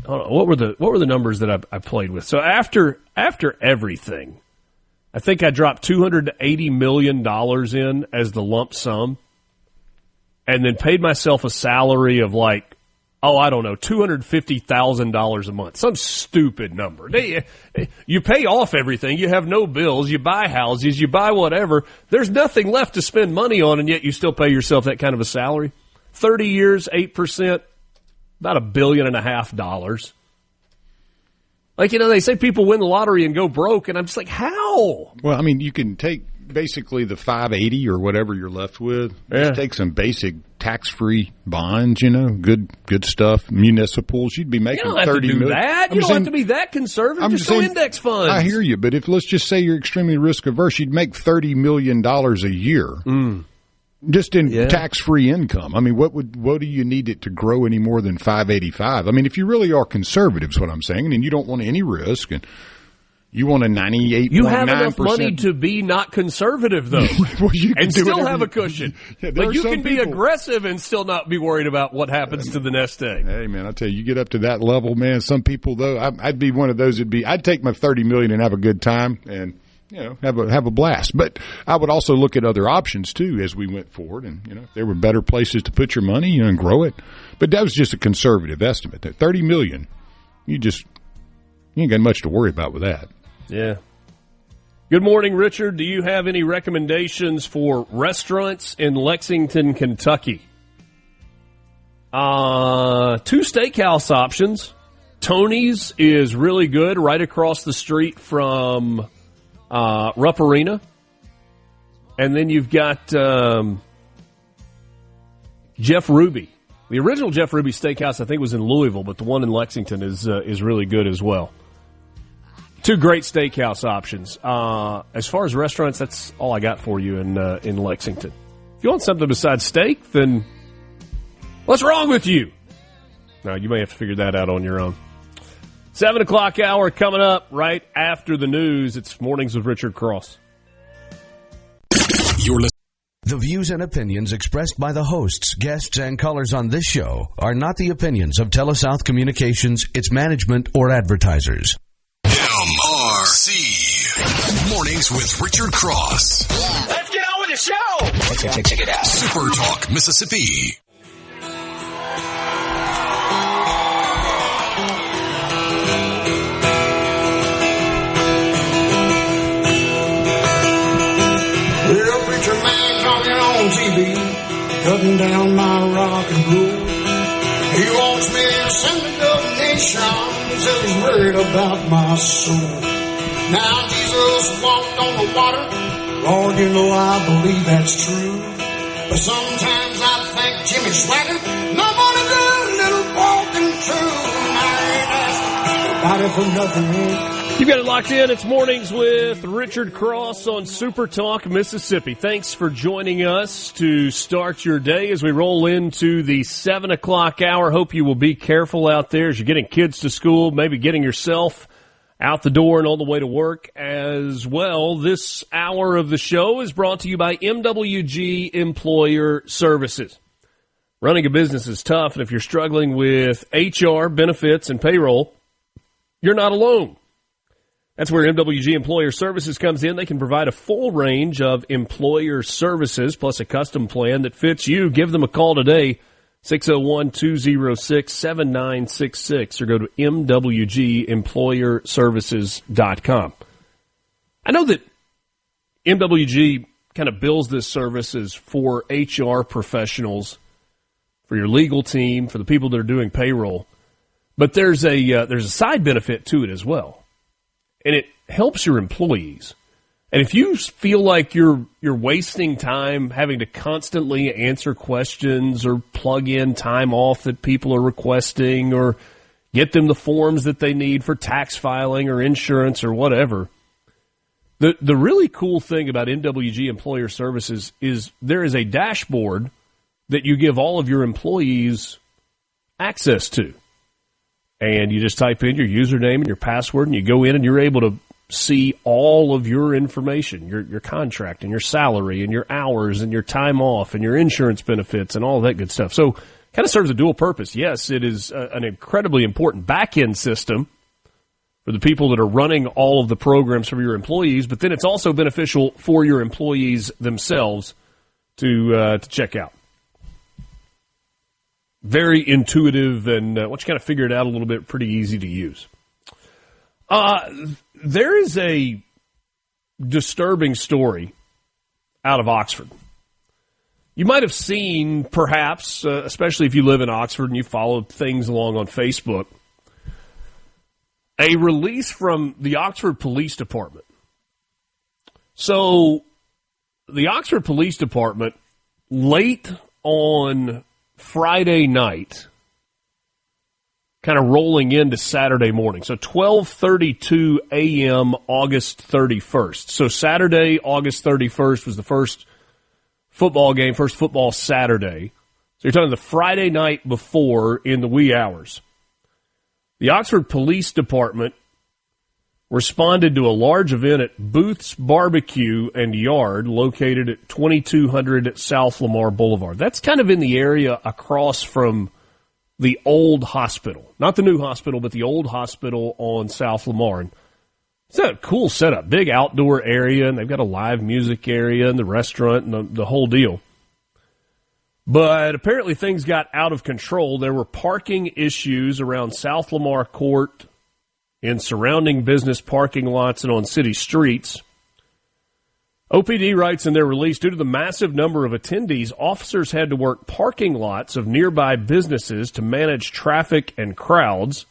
What were the numbers that I played with? So after everything, I think I dropped $280 million in as the lump sum, and then paid myself a salary of $250,000 a month. Some stupid number. You pay off everything. You have no bills. You buy houses. You buy whatever. There's nothing left to spend money on, and yet you still pay yourself that kind of a salary. 30 years, 8%, about $1.5 billion. They say people win the lottery and go broke, and I'm just like, how? Well, I mean, you can take basically the 580 or whatever you're left with. Yeah. Just take some basic tax-free bonds, good stuff, municipals. You'd be making $30 million. You don't have to do that. You don't have to be that conservative. Just go index funds. I hear you, but let's just say you're extremely risk-averse, you'd make $30 million a year just in tax-free income. I mean, what do you need it to grow any more than 585? I mean, if you really are conservative is what I'm saying, and you don't want any risk, and you want a 98.9%. You have enough money to be not conservative, though, well, you can and still have a cushion. But you can be aggressive and still not be worried about what happens to the next day. Hey, man, I tell you get up to that level, man. Some people, though, I'd be one of those. I'd take my $30 million and have a good time and have a blast. But I would also look at other options too as we went forward, and if there were better places to put your money, and grow it. But that was just a conservative estimate. That $30 million, you ain't got much to worry about with that. Yeah. Good morning, Richard. Do you have any recommendations for restaurants in Lexington, Kentucky? 2 steakhouse options. Tony's is really good, right across the street from Rupp Arena. And then you've got Jeff Ruby. The original Jeff Ruby Steakhouse, I think, was in Louisville, but the one in Lexington is really good as well. Two great steakhouse options. As far as restaurants, that's all I got for you in Lexington. If you want something besides steak, then what's wrong with you? Now, you may have to figure that out on your own. 7 o'clock hour coming up right after the news. It's Mornings with Richard Cross. You're listening. The views and opinions expressed by the hosts, guests, and callers on this show are not the opinions of TeleSouth Communications, its management, or advertisers. MRC. Mornings with Richard Cross. Let's get on with the show. Check it out. SuperTalk, Mississippi. TV, cutting down my rock and roll. He wants me to send a donation, says he's worried about my soul. Now Jesus walked on the water, Lord, you know I believe that's true. But sometimes I think Jimmy Swagger, nobody did a little walking through. I ain't asking nobody for nothing. You've got it locked in. It's Mornings with Richard Cross on SuperTalk, Mississippi. Thanks for joining us to start your day as we roll into the 7 o'clock hour. Hope you will be careful out there as you're getting kids to school, maybe getting yourself out the door and on the way to work as well. This hour of the show is brought to you by MWG Employer Services. Running a business is tough, and if you're struggling with HR, benefits, and payroll, you're not alone. That's where MWG Employer Services comes in. They can provide a full range of employer services plus a custom plan that fits you. Give them a call today, 601-206-7966, or go to MWGEmployerServices.com. I know that MWG kind of bills this services for HR professionals, for your legal team, for the people that are doing payroll, but there's a side benefit to it as well. And it helps your employees. And if you feel like you're wasting time having to constantly answer questions or plug in time off that people are requesting or get them the forms that they need for tax filing or insurance or whatever, the really cool thing about MWG Employer Services is there is a dashboard that you give all of your employees access to. And you just type in your username and your password, and you go in and you're able to see all of your information, your contract and your salary and your hours and your time off and your insurance benefits and all that good stuff. So kind of serves a dual purpose. Yes, it is an incredibly important back-end system for the people that are running all of the programs for your employees, but then it's also beneficial for your employees themselves to check out. Very intuitive, and once you kind of figure it out a little bit, pretty easy to use. There is a disturbing story out of Oxford. You might have seen, perhaps, especially if you live in Oxford and you follow things along on Facebook, a release from the Oxford Police Department. So, the Oxford Police Department, late on Friday night, kind of rolling into Saturday morning. So 12:32 a.m. August 31st. So Saturday, August 31st was the first football game, first football Saturday. So you're talking the Friday night before in the wee hours. The Oxford Police Department responded to a large event at Booth's Barbecue and Yard located at 2200 South Lamar Boulevard. That's kind of in the area across from the old hospital. Not the new hospital, but the old hospital on South Lamar. And it's a cool setup, big outdoor area, and they've got a live music area and the restaurant and the whole deal. But apparently things got out of control. There were parking issues around South Lamar Court, in surrounding business parking lots and on city streets. OPD writes in their release, due to the massive number of attendees, officers had to work parking lots of nearby businesses to manage traffic and crowds.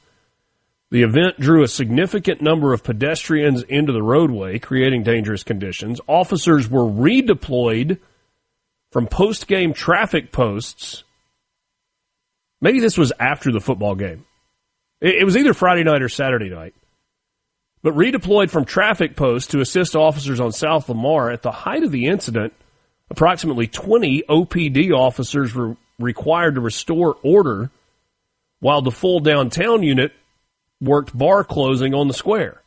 The event drew a significant number of pedestrians into the roadway, creating dangerous conditions. Officers were redeployed from post-game traffic posts. Maybe this was after the football game. It was either Friday night or Saturday night. But redeployed from traffic posts to assist officers on South Lamar. At the height of the incident, approximately 20 OPD officers were required to restore order while the full downtown unit worked bar closing on the square.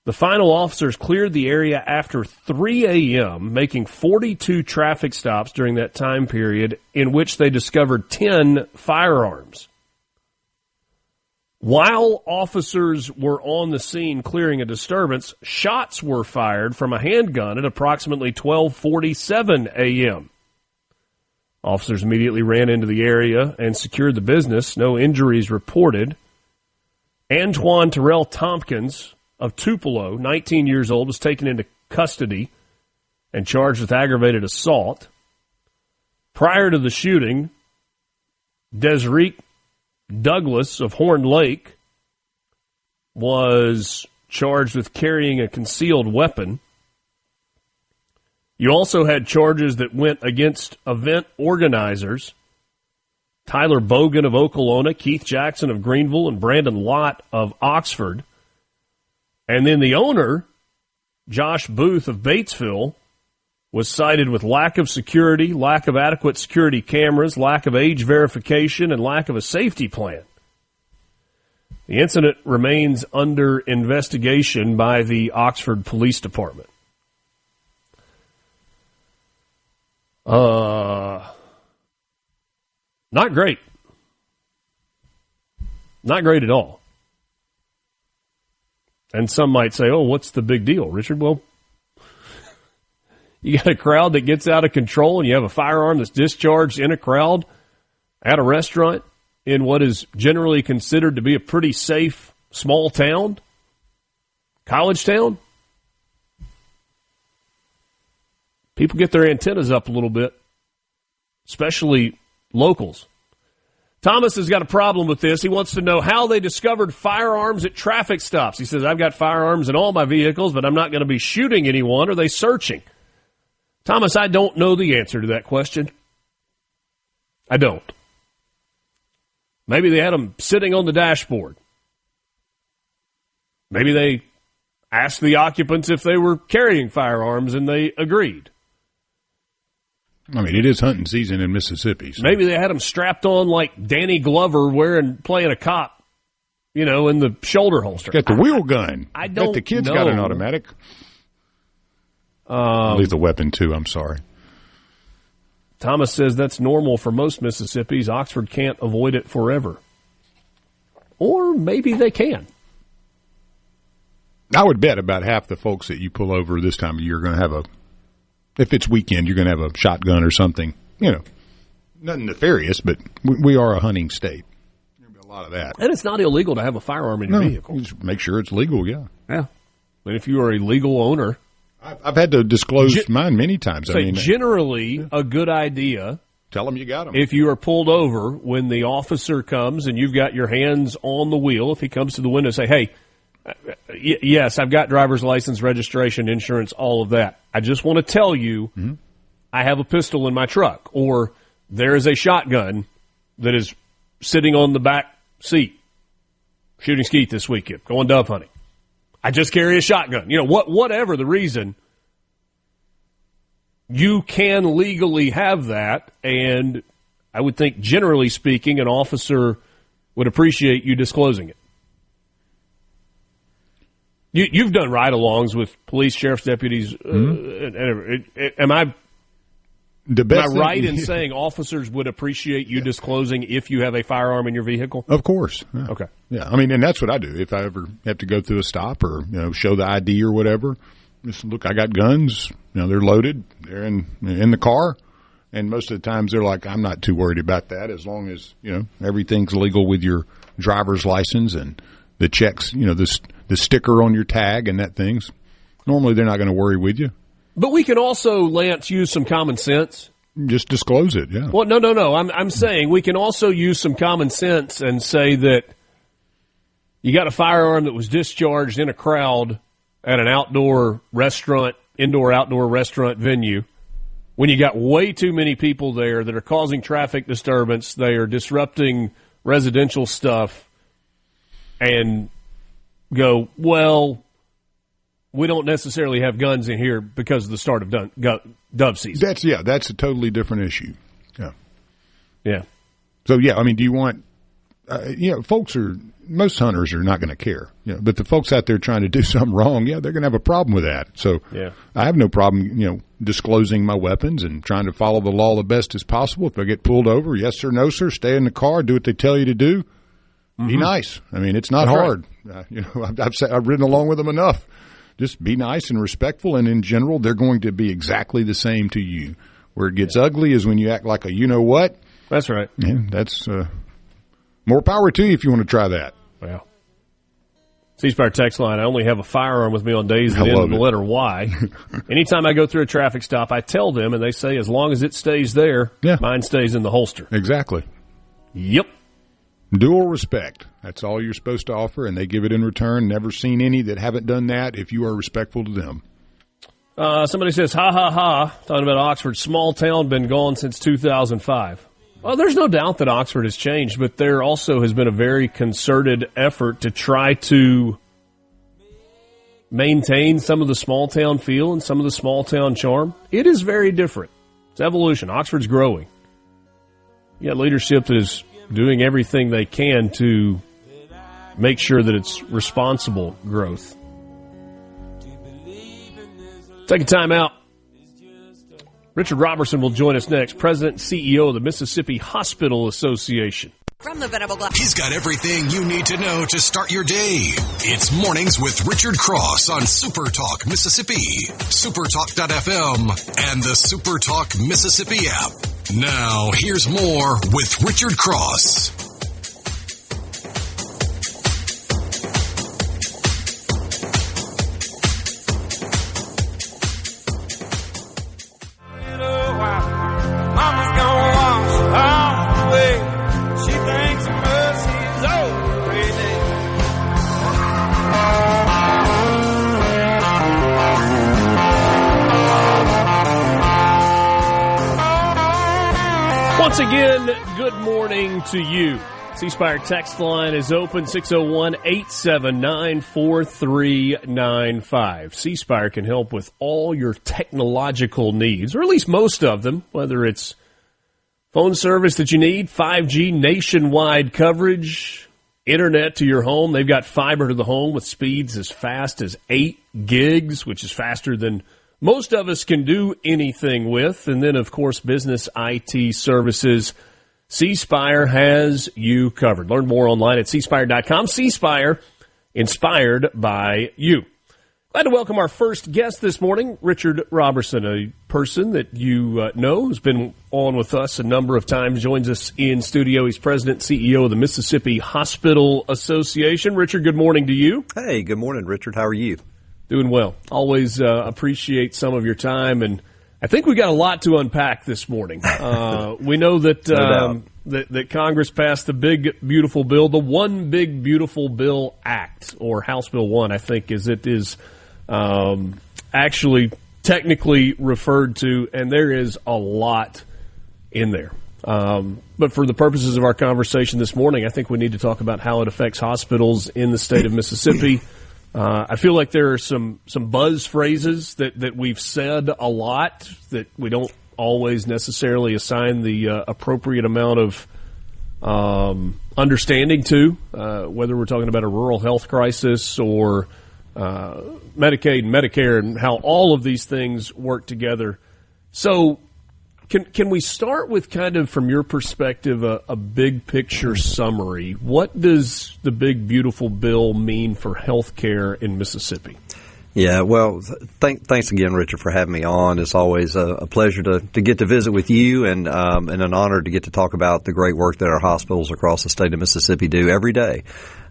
The final officers cleared the area after 3 a.m., making 42 traffic stops during that time period, in which they discovered 10 firearms. While officers were on the scene clearing a disturbance, shots were fired from a handgun at approximately 12:47 a.m. Officers immediately ran into the area and secured the business. No injuries reported. Antoine Terrell Tompkins of Tupelo, 19 years old, was taken into custody and charged with aggravated assault. Prior to the shooting, Desiree Douglas of Horn Lake was charged with carrying a concealed weapon. You also had charges that went against event organizers. Tyler Bogan of Okolona, Keith Jackson of Greenville, and Brandon Lott of Oxford. And then the owner, Josh Booth of Batesville, was cited with lack of security, lack of adequate security cameras, lack of age verification, and lack of a safety plan. The incident remains under investigation by the Oxford Police Department. Not great. Not great at all. And some might say, oh, what's the big deal, Richard? Well, you got a crowd that gets out of control and you have a firearm that's discharged in a crowd at a restaurant in what is generally considered to be a pretty safe small town, college town. People get their antennas up a little bit, especially locals. Thomas has got a problem with this. He wants to know how they discovered firearms at traffic stops. He says, I've got firearms in all my vehicles, but I'm not going to be shooting anyone. Are they searching? Thomas, I don't know the answer to that question. I don't. Maybe they had them sitting on the dashboard. Maybe they asked the occupants if they were carrying firearms and they agreed. I mean, it is hunting season in Mississippi. So. Maybe they had them strapped on like Danny Glover playing a cop, in the shoulder holster. Got the wheel gun. I don't know. The kid's got an automatic. Lethal weapon, too. I'm sorry. Thomas says that's normal for most Mississippis. Oxford can't avoid it forever. Or maybe they can. I would bet about half the folks that you pull over this time of year are going to have if it's weekend, you're going to have a shotgun or something. Nothing nefarious, but we are a hunting state. There'll be a lot of that. And it's not illegal to have a firearm in your vehicle. Just make sure it's legal, yeah. Yeah. And if you are a legal owner. I've had to disclose mine many times. Generally a good idea. Tell them you got them. If you are pulled over, when the officer comes and you've got your hands on the wheel, if he comes to the window and say, hey, yes, I've got driver's license, registration, insurance, all of that. I just want to tell you I have a pistol in my truck, or there is a shotgun that is sitting on the back seat shooting skeet this weekend, going dove hunting. I just carry a shotgun. Whatever the reason, you can legally have that, and I would think, generally speaking, an officer would appreciate you disclosing it. You've done ride-alongs with police, sheriff's deputies. Am I right in saying officers would appreciate you disclosing if you have a firearm in your vehicle? Of course. Yeah. Okay. Yeah, I mean, and that's what I do. If I ever have to go through a stop or show the ID or whatever, just look. I got guns. They're loaded. They're in the car, and most of the times they're like, I'm not too worried about that as long as everything's legal with your driver's license and the checks. The sticker on your tag and that things. Normally, they're not going to worry with you. But we can also, Lance, use some common sense. Just disclose it, yeah. Well, no. I'm saying we can also use some common sense and say that you got a firearm that was discharged in a crowd at an indoor-outdoor restaurant venue, when you got way too many people there that are causing traffic disturbance, they are disrupting residential stuff, and go, well, we don't necessarily have guns in here because of the start of dove season. That's a totally different issue. Yeah. So, yeah, I mean, do you want most hunters are not going to care, but the folks out there trying to do something wrong, they're going to have a problem with that. So I have no problem, disclosing my weapons and trying to follow the law the best as possible. If I get pulled over, yes sir, no sir, stay in the car, do what they tell you to do. Mm-hmm. Be nice. I mean, it's not hard. Right. I've ridden along with them enough. Just be nice and respectful, and in general, they're going to be exactly the same to you. Where it gets ugly is when you act like a you-know-what. That's right. Yeah, that's more power to you if you want to try that. Well, C-Spire text line, I only have a firearm with me on days that end with the letter Y. Anytime I go through a traffic stop, I tell them, and they say as long as it stays there, mine stays in the holster. Exactly. Yep. Dual respect. That's all you're supposed to offer, and they give it in return. Never seen any that haven't done that if you are respectful to them. Somebody says, ha, ha, ha, talking about Oxford, small town, been gone since 2005. Well, there's no doubt that Oxford has changed, but there also has been a very concerted effort to try to maintain some of the small town feel and some of the small town charm. It is very different. It's evolution. Oxford's growing. You got leadership that is doing everything they can to make sure that it's responsible growth. Take a time out. Richard Roberson will join us next, President and CEO of the Mississippi Hospital Association. From the Venable Glass. He's got everything you need to know to start your day. It's Mornings with Richard Cross on SuperTalk Mississippi, supertalk.fm, and the SuperTalk Mississippi app. Now, here's more with Richard Cross. Once again, good morning to you. C-Spire text line is open, 601-879-4395. C-Spire can help with all your technological needs, or at least most of them, whether it's phone service that you need, 5G nationwide coverage, internet to your home. They've got fiber to the home with speeds as fast as 8 gigs, which is faster than most of us can do anything with. And then, of course, business IT services. C-Spire has you covered. Learn more online at cspire.com. C-Spire, inspired by you. Glad to welcome our first guest this morning, Richard Roberson, a person that you know who's been on with us a number of times, joins us in studio. He's president and CEO of the Mississippi Hospital Association. Richard, good morning to you. Hey, good morning, Richard. How are you? Doing well. Always appreciate some of your time, and I think we got a lot to unpack this morning. We know that that Congress passed the big, beautiful bill, the One Big Beautiful Bill Act, or House Bill 1, I think, as it is actually technically referred to, and there is a lot in there. But for the purposes of our conversation this morning, I think we need to talk about how it affects hospitals in the state of Mississippi. I feel like there are some buzz phrases that we've said a lot that we don't always necessarily assign the appropriate amount of understanding to, whether we're talking about a rural health crisis or Medicaid and Medicare and how all of these things work together. So can we start with kind of, from your perspective, a big picture summary? What does the big, beautiful bill mean for health care in Mississippi? Yeah, well, thanks again, Richard, for having me on. It's always a pleasure to get to visit with you and an honor to get to talk about the great work that our hospitals across the state of Mississippi do every day.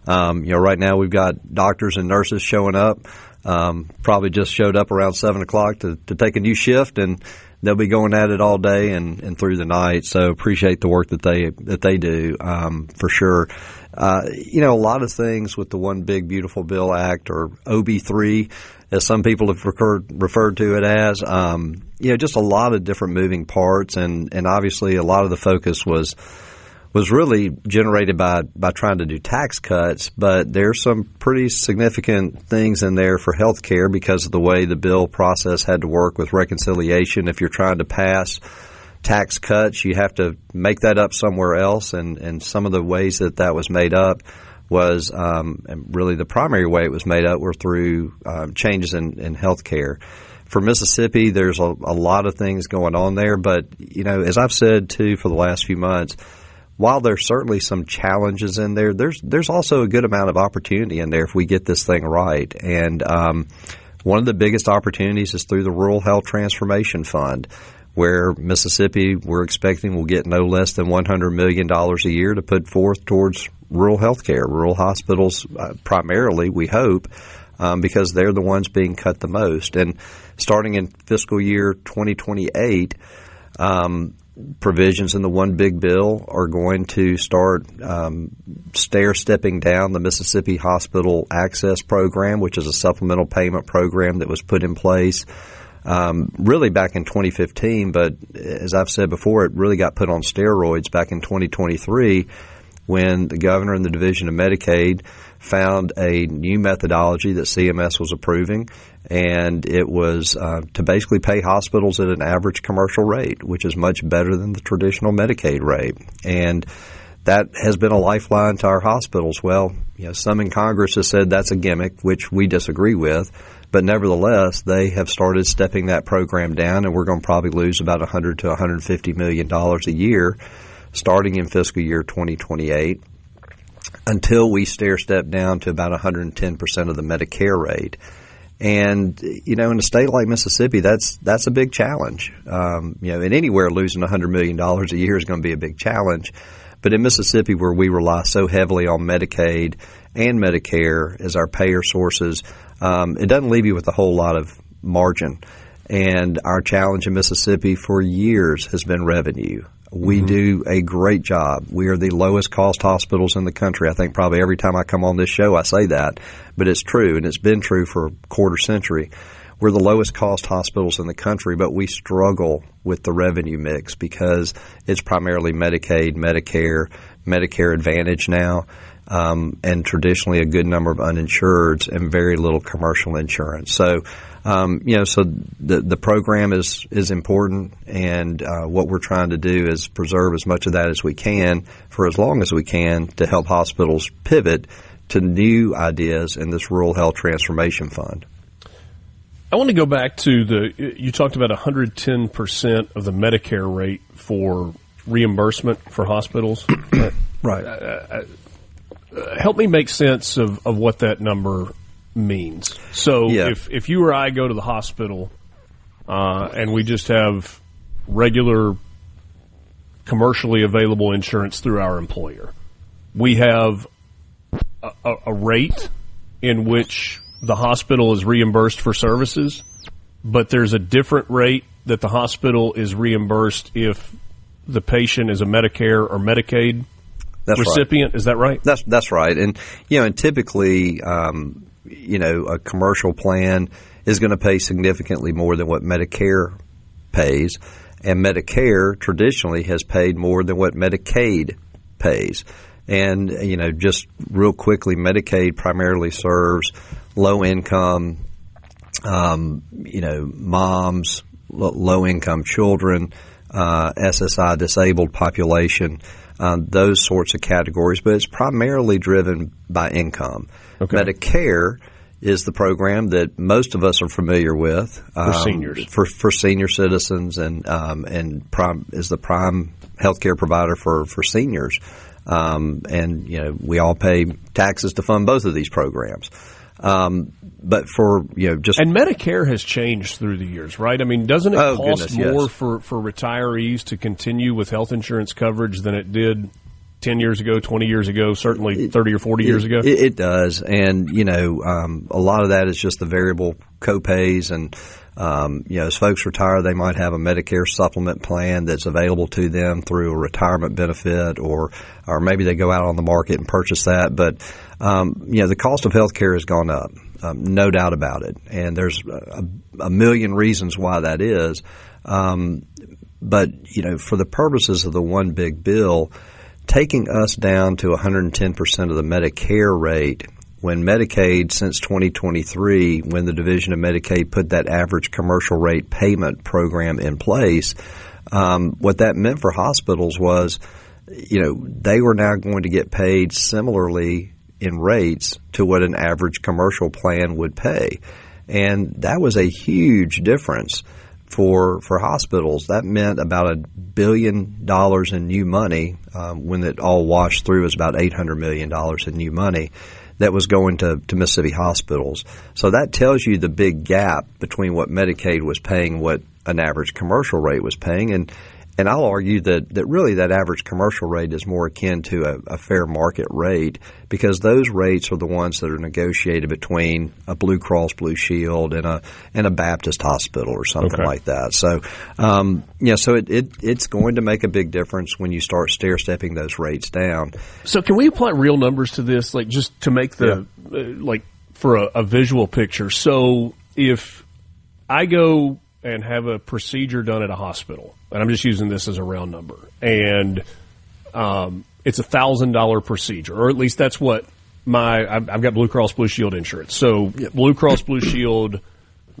Right now we've got doctors and nurses showing up, probably just showed up around 7 o'clock to take a new shift, and they'll be going at it all day and through the night. So appreciate the work that they do for sure. A lot of things with the One Big Beautiful Bill Act, or OB3, as some people have referred to it as, just a lot of different moving parts, and obviously a lot of the focus was really generated by trying to do tax cuts, but there's some pretty significant things in there for health care because of the way the bill process had to work with reconciliation. If you're trying to pass tax cuts, you have to make that up somewhere else, and some of the ways that was made up was, and really the primary way it was made up were through changes in health care. For Mississippi, there's a lot of things going on there, but, as I've said, too, for the last few months, while there's certainly some challenges in there, there's also a good amount of opportunity in there if we get this thing right. And one of the biggest opportunities is through the Rural Health Transformation Fund, where Mississippi, we're expecting, will get no less than $100 million a year to put forth towards rural health care, rural hospitals primarily, we hope, because they're the ones being cut the most. And starting in fiscal year 2028, provisions in the One Big Bill are going to start stair-stepping down the Mississippi Hospital Access Program, which is a supplemental payment program that was put in place really back in 2015, but as I've said before, it really got put on steroids back in 2023 when the governor and the Division of Medicaid found a new methodology that CMS was approving, and it was to basically pay hospitals at an average commercial rate, which is much better than the traditional Medicaid rate. And that has been a lifeline to our hospitals. Well, some in Congress have said that's a gimmick, which we disagree with. But nevertheless, they have started stepping that program down, and we're going to probably lose about $100 to $150 million a year starting in fiscal year 2028 until we stair-step down to about 110% of the Medicare rate. And, in a state like Mississippi, that's a big challenge. And anywhere losing $100 million a year is going to be a big challenge. But in Mississippi, where we rely so heavily on Medicaid and Medicare as our payer sources, it doesn't leave you with a whole lot of margin. And our challenge in Mississippi for years has been revenue. We do a great job. We are the lowest cost hospitals in the country. I think probably every time I come on this show I say that, but it's true, and it's been true for a quarter century. We're the lowest cost hospitals in the country, but we struggle with the revenue mix because it's primarily Medicaid, Medicare, Medicare Advantage now, and traditionally a good number of uninsureds and very little commercial insurance. So, so the program is important, and what we're trying to do is preserve as much of that as we can for as long as we can to help hospitals pivot to new ideas in this Rural Health Transformation Fund. I want to go back to you talked about 110% of the Medicare rate for reimbursement for hospitals. Right. Help me make sense of what that number means. So if you or I go to the hospital and we just have regular commercially available insurance through our employer, we have a rate in which the hospital is reimbursed for services, but there's a different rate that the hospital is reimbursed if the patient is a Medicare or Medicaid recipient. Right. Is that right? That's right. And and typically, a commercial plan is going to pay significantly more than what Medicare pays, and Medicare traditionally has paid more than what Medicaid pays. And just real quickly, Medicaid primarily serves low income, moms, low income children, SSI disabled population. Those sorts of categories, but it's primarily driven by income. Okay. Medicare is the program that most of us are familiar with for seniors, for senior citizens, and is the prime healthcare provider for seniors. We all pay taxes to fund both of these programs. But for and Medicare has changed through the years, right? I mean, doesn't it cost more for retirees to continue with health insurance coverage than it did 10 years ago, 20 years ago, certainly 30 or 40 years ago? It does. And, a lot of that is just the variable copays. And, as folks retire, they might have a Medicare supplement plan that's available to them through a retirement benefit, or maybe they go out on the market and purchase that. But, the cost of health care has gone up, no doubt about it. And there's a million reasons why that is. But, for the purposes of the one big bill, taking us down to 110% of the Medicare rate, when Medicaid, since 2023, when the Division of Medicaid put that average commercial rate payment program in place, what that meant for hospitals was, they were now going to get paid similarly in rates to what an average commercial plan would pay. And that was a huge difference for hospitals. That meant about $1 billion in new money. When it all washed through, it was about $800 million in new money that was going to Mississippi hospitals. So that tells you the big gap between what Medicaid was paying and what an average commercial rate was paying. And I'll argue that really that average commercial rate is more akin to a fair market rate, because those rates are the ones that are negotiated between a Blue Cross Blue Shield and a Baptist hospital or something like that. So, so it's going to make a big difference when you start stair-stepping those rates down. So can we apply real numbers to this, like just to make the for a visual picture? So if I go and have a procedure done at a hospital, and I'm just using this as a round number, and it's $1,000 procedure, or at least that's what I've got Blue Cross Blue Shield insurance. So Blue Cross Blue Shield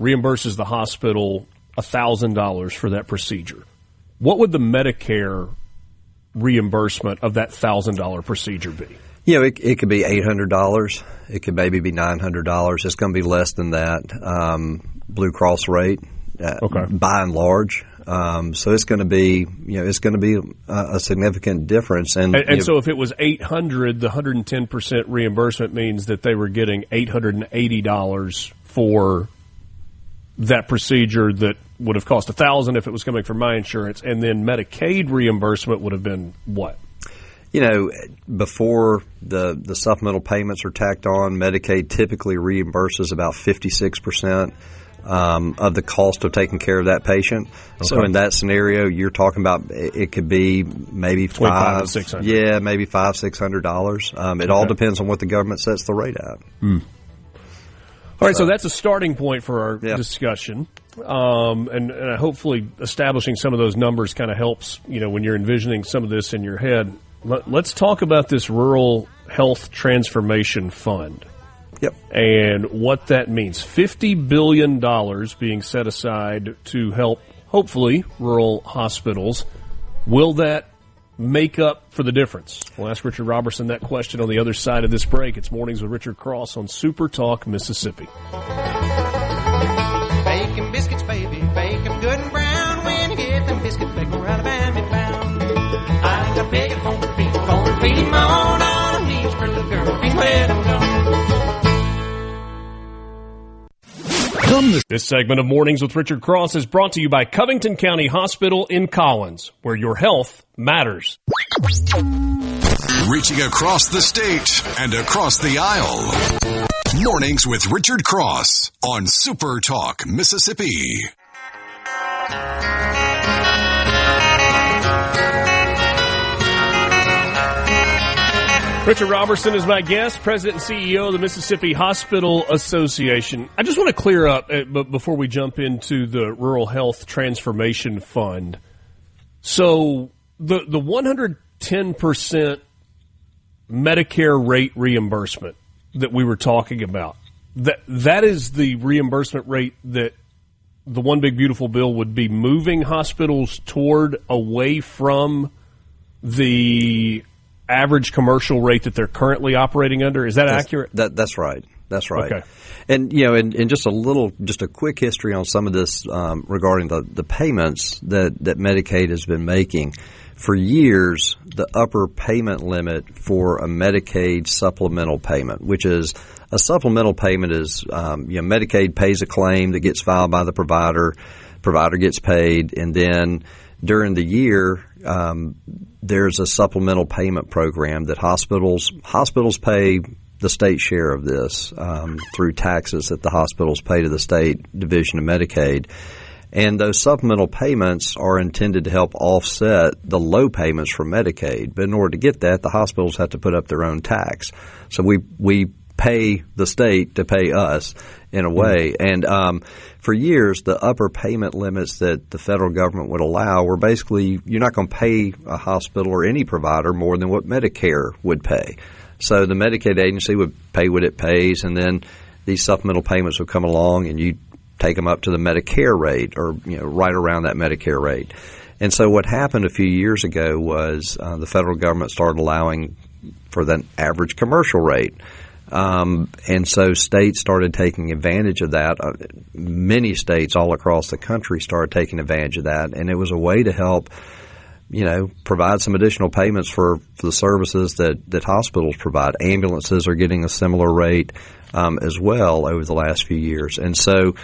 reimburses the hospital $1,000 for that procedure. What would the Medicare reimbursement of that $1,000 procedure be? It could be $800. It could maybe be $900. It's going to be less than that Blue Cross rate. By and large, so it's going to be, a significant difference. And so if it was $800, the 110% reimbursement means that they were getting $880 for that procedure that would have cost $1,000 if it was coming from my insurance, and then Medicaid reimbursement would have been what? Before the supplemental payments are tacked on, Medicaid typically reimburses about 56%. Of the cost of taking care of that patient. So in that scenario, you're talking about it could be maybe $500-$600. Maybe $500-$600. It all depends on what the government sets the rate at. All right, so that's a starting point for our discussion, and hopefully establishing some of those numbers kind of helps. When you're envisioning some of this in your head. Let's talk about this Rural Health Transformation Fund. Yep. And what that means. $50 billion being set aside to help, hopefully, rural hospitals. Will that make up for the difference? We'll ask Richard Roberson that question on the other side of this break. It's Mornings with Richard Cross on SuperTalk, Mississippi. Bacon biscuits, baby, bake 'em good and brown. When you get them biscuits, bake 'em round about me pound. I got bacon home for people, gonna feed 'em on her knees, pretty little girl, feed let 'em go. This segment of Mornings with Richard Cross is brought to you by Covington County Hospital in Collins, where your health matters. Reaching across the state and across the aisle. Mornings with Richard Cross on Super Talk, Mississippi. Richard Roberson is my guest, President and CEO of the Mississippi Hospital Association. I just want to clear up, but before we jump into the Rural Health Transformation Fund. So the 110% Medicare rate reimbursement that we were talking about, that is the reimbursement rate that the One Big Beautiful Bill would be moving hospitals toward, away from the average commercial rate that they're currently operating under. Is that accurate? That's right. That's right. Okay. And and just a quick history on some of this regarding the payments that Medicaid has been making. For years, the upper payment limit for a Medicaid supplemental payment, which is a supplemental payment, is Medicaid pays a claim that gets filed by the provider gets paid, and then during the year, there's a supplemental payment program that hospitals pay the state share of this through taxes that the hospitals pay to the state division of Medicaid. And those supplemental payments are intended to help offset the low payments from Medicaid. But in order to get that, the hospitals have to put up their own tax. So we pay the state to pay us in a way. And for years, the upper payment limits that the federal government would allow were basically you're not going to pay a hospital or any provider more than what Medicare would pay. So the Medicaid agency would pay what it pays, and then these supplemental payments would come along, and you take them up to the Medicare rate, or right around that Medicare rate. And so what happened a few years ago was the federal government started allowing for the average commercial rate. And so states started taking advantage of that. Many states all across the country started taking advantage of that, and it was a way to help provide some additional payments for the services that hospitals provide. Ambulances are getting a similar rate as well over the last few years. And so,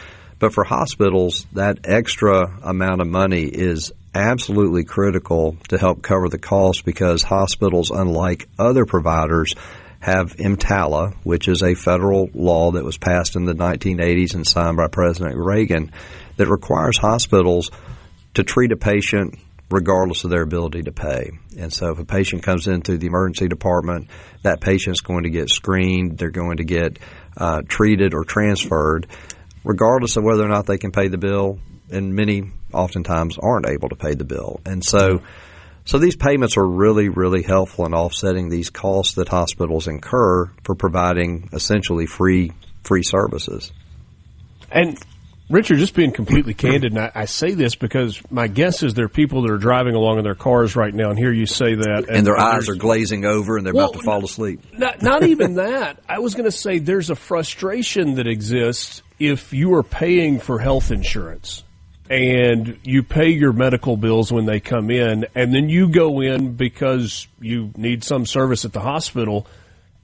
but for hospitals, that extra amount of money is absolutely critical to help cover the cost, because hospitals, unlike other providers, have EMTALA, which is a federal law that was passed in the 1980s and signed by President Reagan, that requires hospitals to treat a patient regardless of their ability to pay. And so if a patient comes in through the emergency department, that patient's going to get screened, they're going to get treated or transferred, regardless of whether or not they can pay the bill, and many oftentimes aren't able to pay the bill. And so these payments are really, really helpful in offsetting these costs that hospitals incur for providing essentially free services. And Richard, just being completely candid, and I say this because my guess is there are people that are driving along in their cars right now and hear you say that. And their eyes are glazing over and they're about to fall asleep. Not even that. I was going to say there's a frustration that exists if you are paying for health insurance and you pay your medical bills when they come in, and then you go in because you need some service at the hospital,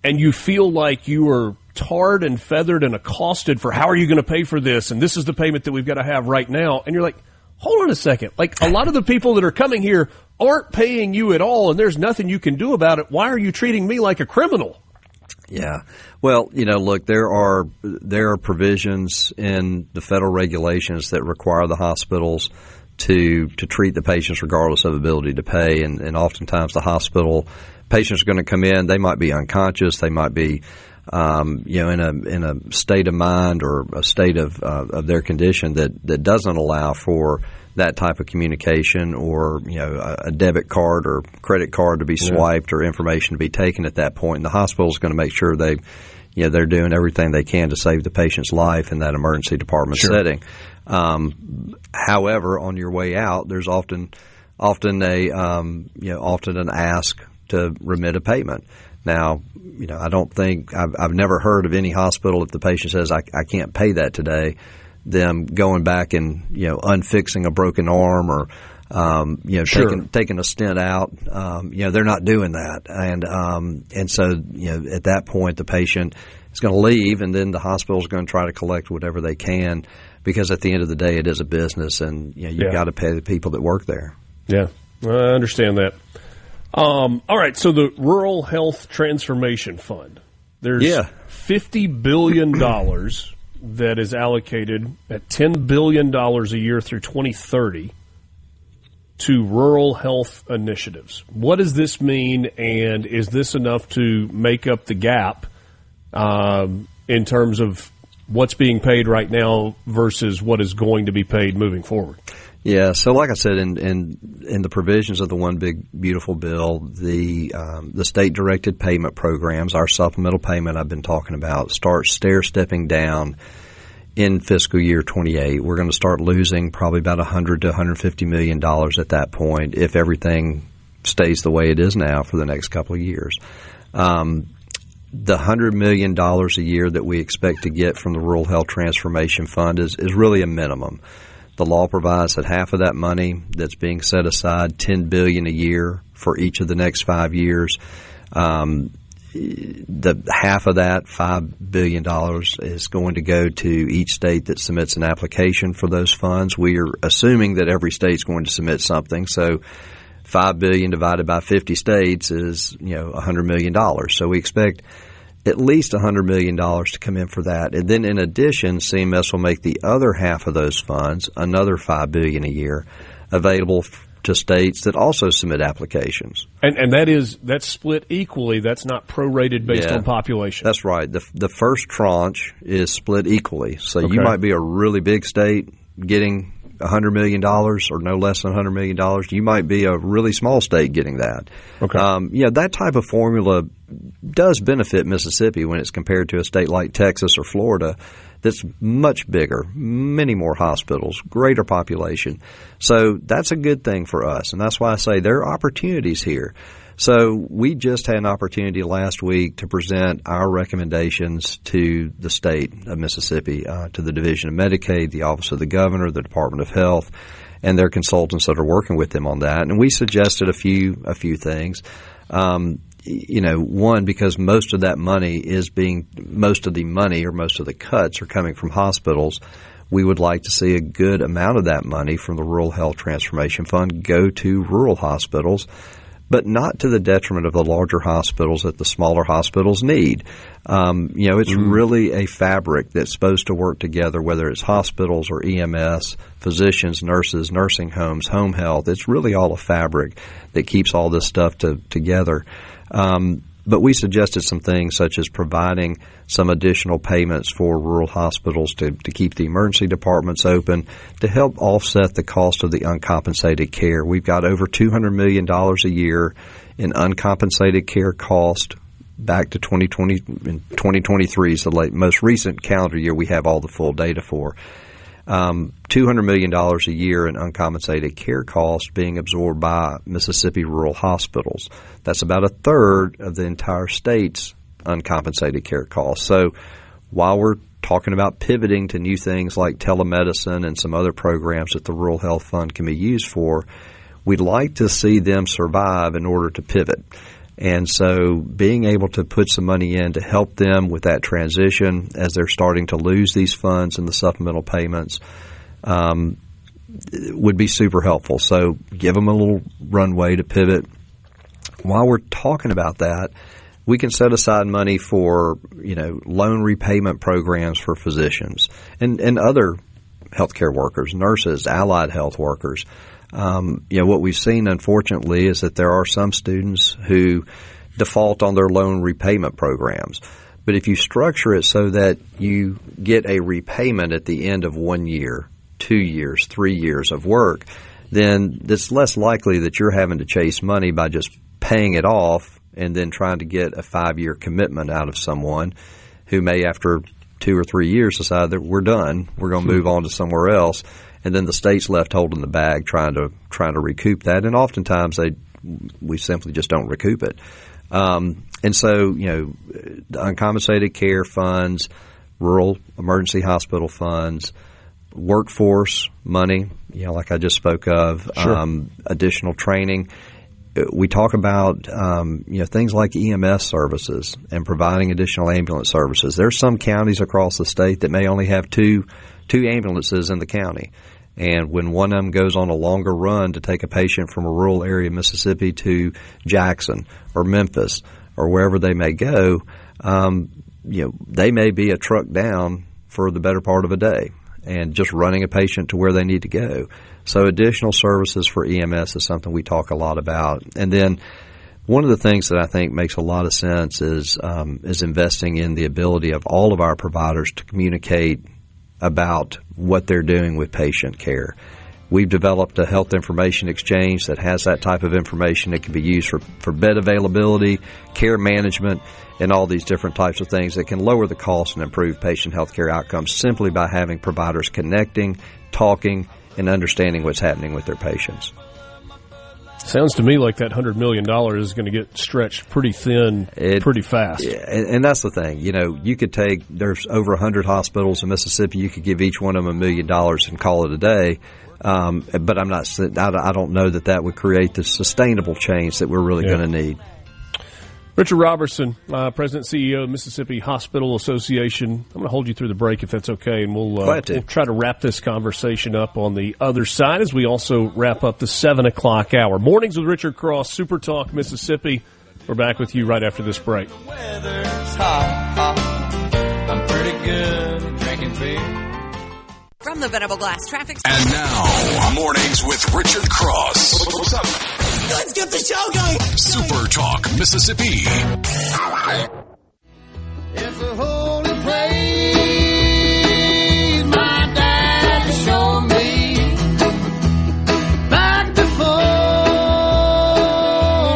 and you feel like you are tarred and feathered and accosted for how are you going to pay for this, and this is the payment that we've got to have right now. And you're like, hold on a second. Like, a lot of the people that are coming here aren't paying you at all, and there's nothing you can do about it. Why are you treating me like a criminal? Yeah. Well, look, there are provisions in the federal regulations that require the hospitals to treat the patients regardless of ability to pay, and oftentimes the hospital patients are going to come in. They might be unconscious. They might be in a state of mind or a state of their condition that doesn't allow for that type of communication, or a debit card or credit card to be swiped or information to be taken at that point. And the hospital is going to make sure they're doing everything they can to save the patient's life in that emergency department setting. However, on your way out, there's often an ask to remit a payment. Now, I don't think I've never heard of any hospital, if the patient says I can't pay that today, them going back and unfixing a broken arm or taking a stent out. They're not doing that, and so at that point the patient is going to leave, and then the hospital is going to try to collect whatever they can, because at the end of the day it is a business, and you've got to pay the people that work there. Yeah, I understand that. All right, so the Rural Health Transformation Fund, there's $50 billion that is allocated at $10 billion a year through 2030 to rural health initiatives. What does this mean, and is this enough to make up the gap in terms of what's being paid right now versus what is going to be paid moving forward? Yeah, so like I said, in the provisions of the One Big Beautiful Bill, the state-directed payment programs, our supplemental payment I've been talking about, starts stair-stepping down in fiscal year 28. We're going to start losing probably about $100 to $150 million at that point if everything stays the way it is now for the next couple of years. The $100 million a year that we expect to get from the Rural Health Transformation Fund is really a minimum. The law provides that half of that money that's being set aside, $10 billion a year for each of the next 5 years, the half of that, $5 billion, is going to go to each state that submits an application for those funds. We are assuming that every state's going to submit something, so $5 billion divided by 50 states is, $100 million. So we expect at least $100 million to come in for that. And then in addition, CMS will make the other half of those funds, another $5 billion a year, available to states that also submit applications. And that's split equally. That's not prorated based on population. That's right. The first tranche is split equally. So you might be a really big state getting $100 million or no less than $100 million. You might be a really small state getting that. Okay. That type of formula does benefit Mississippi when it's compared to a state like Texas or Florida that's much bigger, many more hospitals, greater population. So that's a good thing for us, and that's why I say there are opportunities here. So we just had an opportunity last week to present our recommendations to the state of Mississippi, to the Division of Medicaid, the Office of the Governor, the Department of Health, and their consultants that are working with them on that. And we suggested a few things. One, because most of the money or most of the cuts are coming from hospitals, we would like to see a good amount of that money from the Rural Health Transformation Fund go to rural hospitals, but not to the detriment of the larger hospitals that the smaller hospitals need. It's really a fabric that's supposed to work together, whether it's hospitals or EMS, physicians, nurses, nursing homes, home health. It's really all a fabric that keeps all this stuff together. But we suggested some things such as providing some additional payments for rural hospitals to keep the emergency departments open to help offset the cost of the uncompensated care. We've got over $200 million a year in uncompensated care cost back to 2020 and 2023 is the most recent calendar year we have all the full data for. $200 million a year in uncompensated care costs being absorbed by Mississippi rural hospitals. That's about a third of the entire state's uncompensated care costs. So while we're talking about pivoting to new things like telemedicine and some other programs that the Rural Health Fund can be used for, we'd like to see them survive in order to pivot. And so being able to put some money in to help them with that transition as they're starting to lose these funds and the supplemental payments would be super helpful. So give them a little runway to pivot. While we're talking about that, we can set aside money for, loan repayment programs for physicians and other healthcare workers, nurses, allied health workers. What we've seen, unfortunately, is that there are some students who default on their loan repayment programs. But if you structure it so that you get a repayment at the end of 1 year, 2 years, 3 years of work, then it's less likely that you're having to chase money by just paying it off and then trying to get a 5-year commitment out of someone who may, after 2 or 3 years, decide that we're done, we're going to move on to somewhere else. And then the state's left holding the bag trying to recoup that, and oftentimes we simply just don't recoup it. And so, the uncompensated care funds, rural emergency hospital funds, workforce money, like I just spoke of, additional training. We talk about things like EMS services and providing additional ambulance services. There's some counties across the state that may only have two ambulances in the county. And when one of them goes on a longer run to take a patient from a rural area of Mississippi to Jackson or Memphis or wherever they may go, they may be a truck down for the better part of a day and just running a patient to where they need to go. So additional services for EMS is something we talk a lot about. And then one of the things that I think makes a lot of sense is investing in the ability of all of our providers to communicate about what they're doing with patient care. We've developed a health information exchange that has that type of information that can be used for bed availability, care management, and all these different types of things that can lower the cost and improve patient health care outcomes simply by having providers connecting, talking, and understanding what's happening with their patients. Sounds to me like that $100 million is going to get stretched pretty thin pretty fast. And that's the thing. You could there's over 100 hospitals in Mississippi. You could give each one of them $1 million and call it a day. But I don't know that would create the sustainable change that we're really going to need. Richard Roberson, President and CEO of Mississippi Hospital Association. I'm going to hold you through the break if that's okay, and we'll try to wrap this conversation up on the other side as we also wrap up the 7 o'clock hour. Mornings with Richard Cross, Super Talk, Mississippi. We're back with you right after this break. The weather's hot. I'm pretty good at drinking beer. From the Venable Glass Traffic. And now, Mornings with Richard Cross. What's up? Let's get the show going. Super Talk, Mississippi. It's a holy place, my dad showed me. Back before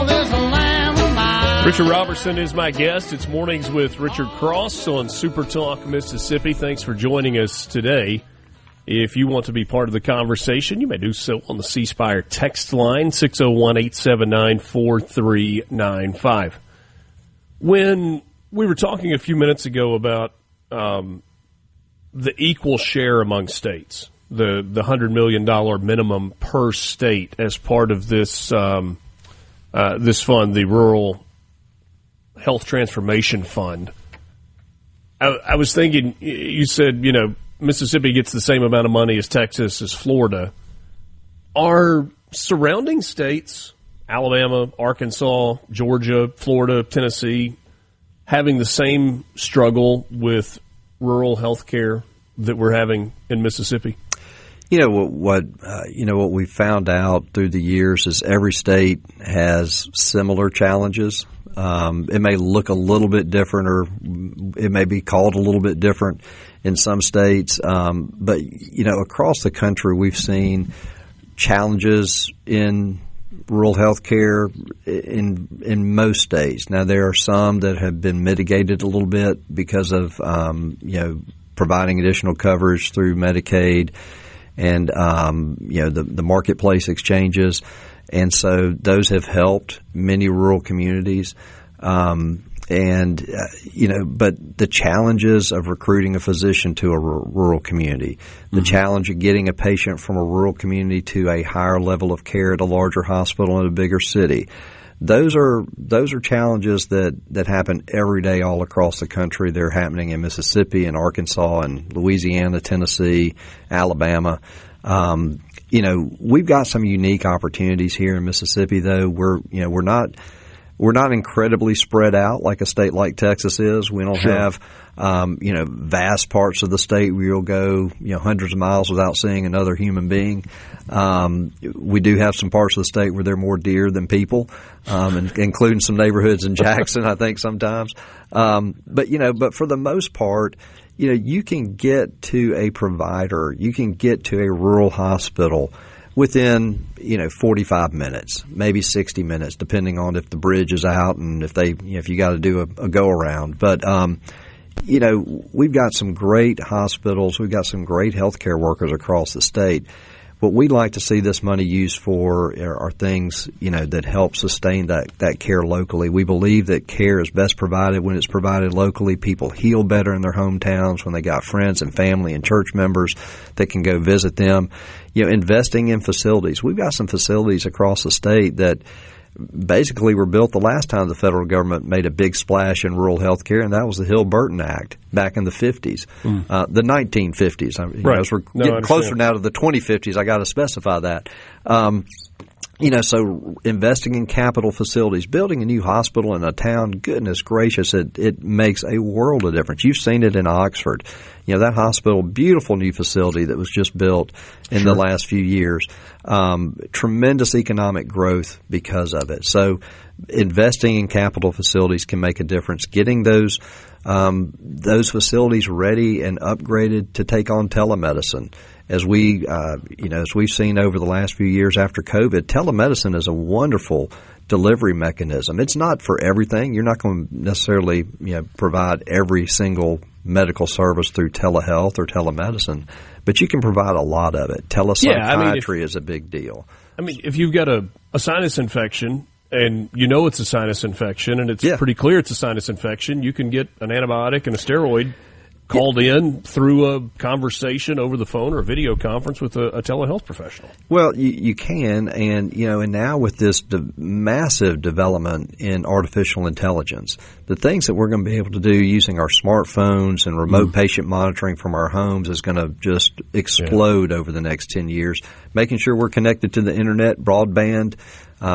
there's a lamb of mine. Richard Roberson is my guest. It's Mornings with Richard Cross on Super Talk, Mississippi. Thanks for joining us today. If you want to be part of the conversation, you may do so on the C Spire text line, 601-879-4395. When we were talking a few minutes ago about the equal share among states, the $100 million minimum per state as part of this this fund, the Rural Health Transformation Fund, I was thinking, you said, Mississippi gets the same amount of money as Texas, as Florida. Are surrounding states, Alabama, Arkansas, Georgia, Florida, Tennessee, having the same struggle with rural health care that we're having in Mississippi? What we found out through the years is every state has similar challenges. It may look a little bit different, or it may be called a little bit different in some states. But across the country, we've seen challenges in rural health care in most states. Now, there are some that have been mitigated a little bit because of, providing additional coverage through Medicaid and, the marketplace exchanges. And so those have helped many rural communities. But the challenges of recruiting a physician to a rural community, the challenge of getting a patient from a rural community to a higher level of care at a larger hospital in a bigger city, those are challenges that happen every day all across the country. They're happening in Mississippi and Arkansas and Louisiana, Tennessee, Alabama. We've got some unique opportunities here in Mississippi, though. We're not incredibly spread out like a state like Texas is. We don't have, vast parts of the state where you'll go, hundreds of miles without seeing another human being. We do have some parts of the state where there are more deer than people, including some neighborhoods in Jackson, I think sometimes. But for the most part, you can get to a provider, you can get to a rural hospital within 45 minutes, maybe 60 minutes, depending on if the bridge is out and if you got to do a go around. But we've got some great hospitals, we've got some great healthcare workers across the state. What we'd like to see this money used for are things that help sustain that care locally. We believe that care is best provided when it's provided locally. People heal better in their hometowns when they got friends and family and church members that can go visit them. Investing in facilities. We've got some facilities across the state that basically were built the last time the federal government made a big splash in rural health care, and that was the Hill-Burton Act back in the 50s, the 1950s. Right. As we're getting closer now to the 2050s, I got to specify that. So investing in capital facilities, building a new hospital in a town, goodness gracious, it makes a world of difference. You've seen it in Oxford. That hospital, beautiful new facility that was just built in the last few years. Tremendous economic growth because of it. So investing in capital facilities can make a difference. Getting those facilities ready and upgraded to take on telemedicine. As we've seen over the last few years after COVID, telemedicine is a wonderful delivery mechanism. It's not for everything. You're not going to necessarily provide every single medical service through telehealth or telemedicine, but you can provide a lot of it. Telepsychiatry is a big deal. If you've got a sinus infection and it's a sinus infection and it's pretty clear it's a sinus infection, you can get an antibiotic and a steroid called in through a conversation over the phone or a video conference with a telehealth professional. Well, you can, and now with this massive development in artificial intelligence, the things that we're going to be able to do using our smartphones and remote patient monitoring from our homes is going to just explode over the next 10 years. Making sure we're connected to the internet, broadband,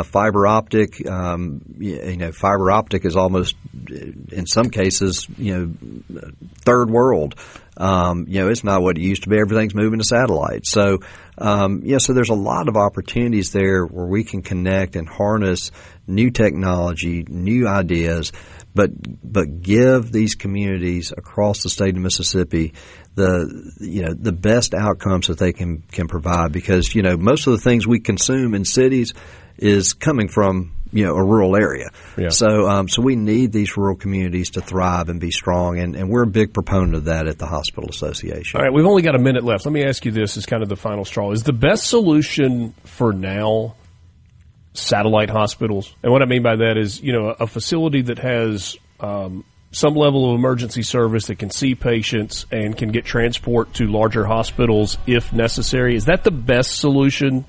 fiber optic. Fiber optic is almost, in some cases, third world. It's not what it used to be. Everything's moving to satellite. So, so there's a lot of opportunities there where we can connect and harness new technology, new ideas, but give these communities across the state of Mississippi the best outcomes that they can provide, because most of the things we consume in cities is coming from a rural area. Yeah. So we need these rural communities to thrive and be strong, and we're a big proponent of that at the Hospital Association. All right, we've only got a minute left. Let me ask you this as kind of the final straw. Is the best solution for now satellite hospitals? And what I mean by that is, a facility that has some level of emergency service that can see patients and can get transport to larger hospitals if necessary. Is that the best solution,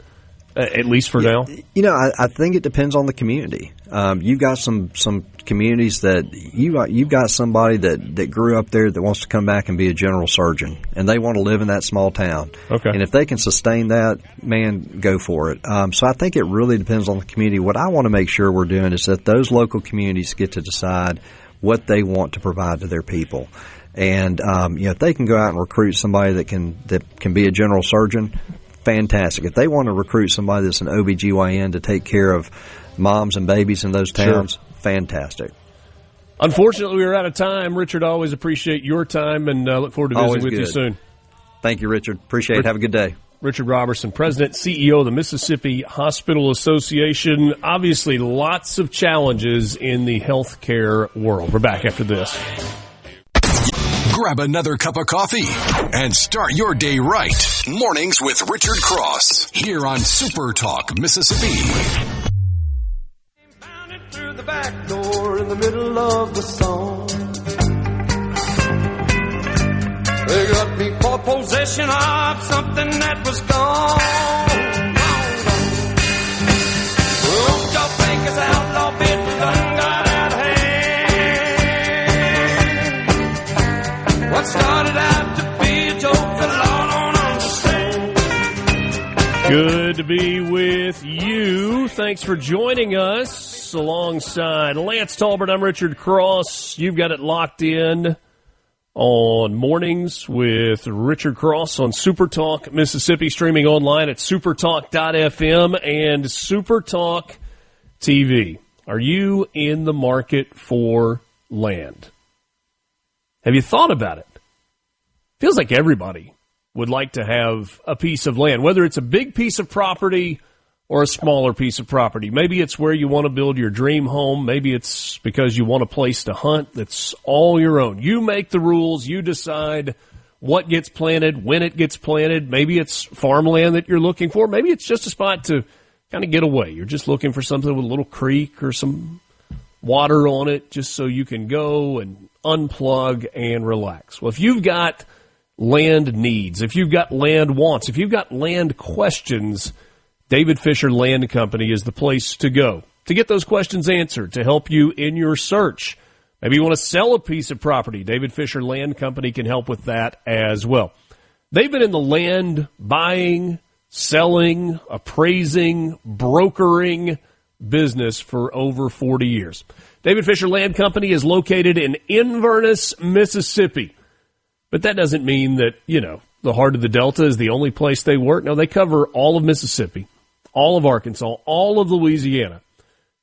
at least for now? I think it depends on the community. You've got some communities that you've got somebody that grew up there that wants to come back and be a general surgeon, and they want to live in that small town. Okay. And if they can sustain that, man, go for it. So I think it really depends on the community. What I want to make sure we're doing is that those local communities get to decide what they want to provide to their people. And if they can go out and recruit somebody that can be a general surgeon, fantastic. If they want to recruit somebody that's an OBGYN to take care of moms and babies in those towns, fantastic. Unfortunately, we're out of time. Richard, I always appreciate your time, and look forward to visiting with you soon. Thank you, Richard. Appreciate it. Have a good day. Richard Roberson, President, CEO of the Mississippi Hospital Association. Obviously, lots of challenges in the healthcare world. We're back after this. Grab another cup of coffee and start your day right. Mornings with Richard Cross here on Super Talk, Mississippi. Through the back door in the middle of the song, they got me for possession of something that was gone. Well, your banker's outlaw bit done got out of hand. What started out to be a joke, the law don't understand. Good to be with you. Thanks for joining us alongside Lance Talbert. I'm Richard Cross. You've got it locked in on Mornings with Richard Cross on SuperTalk Mississippi, streaming online at supertalk.fm and SuperTalk TV. Are you in the market for land? Have you thought about it? Feels like everybody would like to have a piece of land, whether it's a big piece of property or a smaller piece of property. Maybe it's where you want to build your dream home. Maybe it's because you want a place to hunt that's all your own. You make the rules. You decide what gets planted, when it gets planted. Maybe it's farmland that you're looking for. Maybe it's just a spot to kind of get away. You're just looking for something with a little creek or some water on it just so you can go and unplug and relax. Well, if you've got land needs, if you've got land wants, if you've got land questions, David Fisher Land Company is the place to go to get those questions answered, to help you in your search. Maybe you want to sell a piece of property. David Fisher Land Company can help with that as well. They've been in the land buying, selling, appraising, brokering business for over 40 years. David Fisher Land Company is located in Inverness, Mississippi. But that doesn't mean that, the heart of the Delta is the only place they work. No, they cover all of Mississippi, all of Arkansas, all of Louisiana.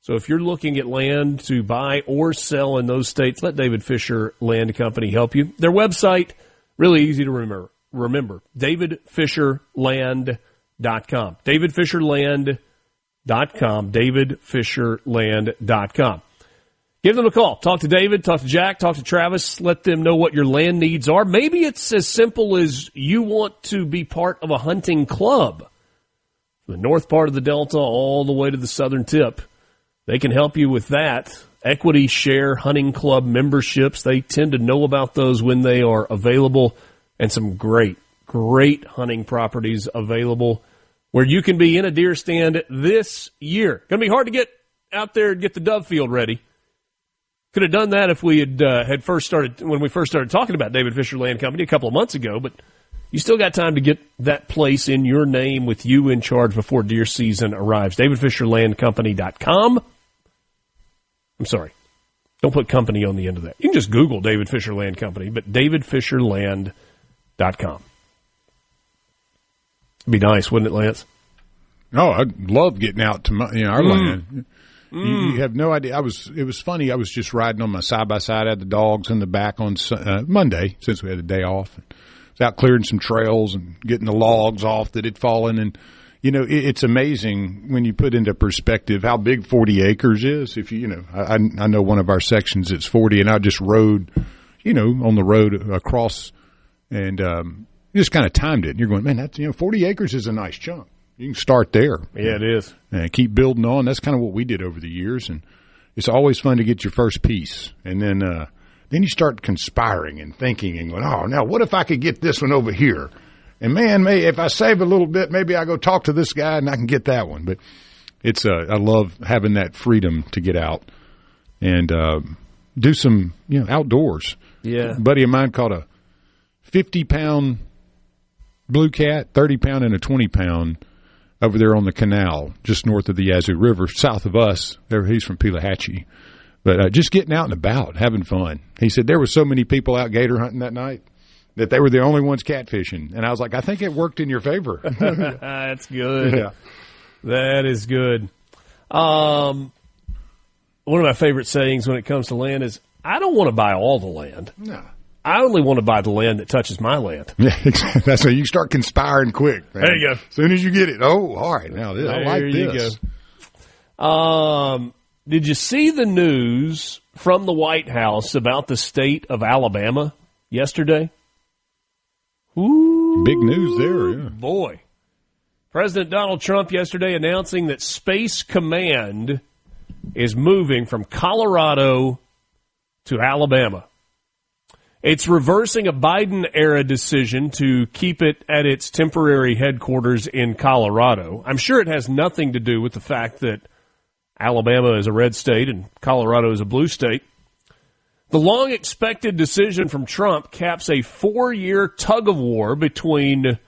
So if you're looking at land to buy or sell in those states, let David Fisher Land Company help you. Their website, really easy to remember, davidfisherland.com. davidfisherland.com, davidfisherland.com. Give them a call. Talk to David, talk to Jack, talk to Travis. Let them know what your land needs are. Maybe it's as simple as you want to be part of a hunting club. The north part of the Delta all the way to the southern tip. They can help you with that equity share hunting club memberships. They tend to know about those when they are available, and some great hunting properties available where you can be in a deer stand this year. Going to be hard to get out there and get the dove field ready. Could have done that if we had first started talking about David Fisher Land Company a couple of months ago, but you still got time to get that place in your name with you in charge before deer season arrives. DavidFisherLandCompany.com. I'm sorry. Don't put company on the end of that. You can just Google David Fisher Land Company, but DavidFisherLand.com. Be nice, wouldn't it, Lance? Oh, I'd love getting out to our land. You have no idea. It was funny. I was just riding on my side-by-side. I had the dogs in the back on Monday, since we had a day off. I was out clearing some trails and getting the logs off that had fallen. And, it's amazing when you put into perspective how big 40 acres is. If I know one of our sections, it's 40, and I just rode, on the road across and just kind of timed it. And you're going, man, that's 40 acres is a nice chunk. You can start there. Yeah, it is. And keep building on. That's kind of what we did over the years. And it's always fun to get your first piece. And then you start conspiring and thinking and going, oh, now what if I could get this one over here? And, man, if I save a little bit, maybe I go talk to this guy and I can get that one. But I love having that freedom to get out and do some, outdoors. Yeah. A buddy of mine caught a 50-pound blue cat, 30-pound, and a 20-pound over there on the canal, just north of the Yazoo River, south of us. He's from Pelahatchie. But just getting out and about, having fun. He said there were so many people out gator hunting that night that they were the only ones catfishing. And I was like, I think it worked in your favor. That's good. Yeah. That is good. One of my favorite sayings when it comes to land is, I don't want to buy all the land. No. I only want to buy the land that touches my land. Yeah, exactly. That's how you start conspiring quick. Man. There you go. As soon as you get it, all right, now I like this. There you go. Did you see the news from the White House about the state of Alabama yesterday? Ooh, big news there, yeah. Boy. President Donald Trump yesterday announcing that Space Command is moving from Colorado to Alabama. It's reversing a Biden-era decision to keep it at its temporary headquarters in Colorado. I'm sure it has nothing to do with the fact that Alabama is a red state and Colorado is a blue state. The long-expected decision from Trump caps a 4-year tug-of-war between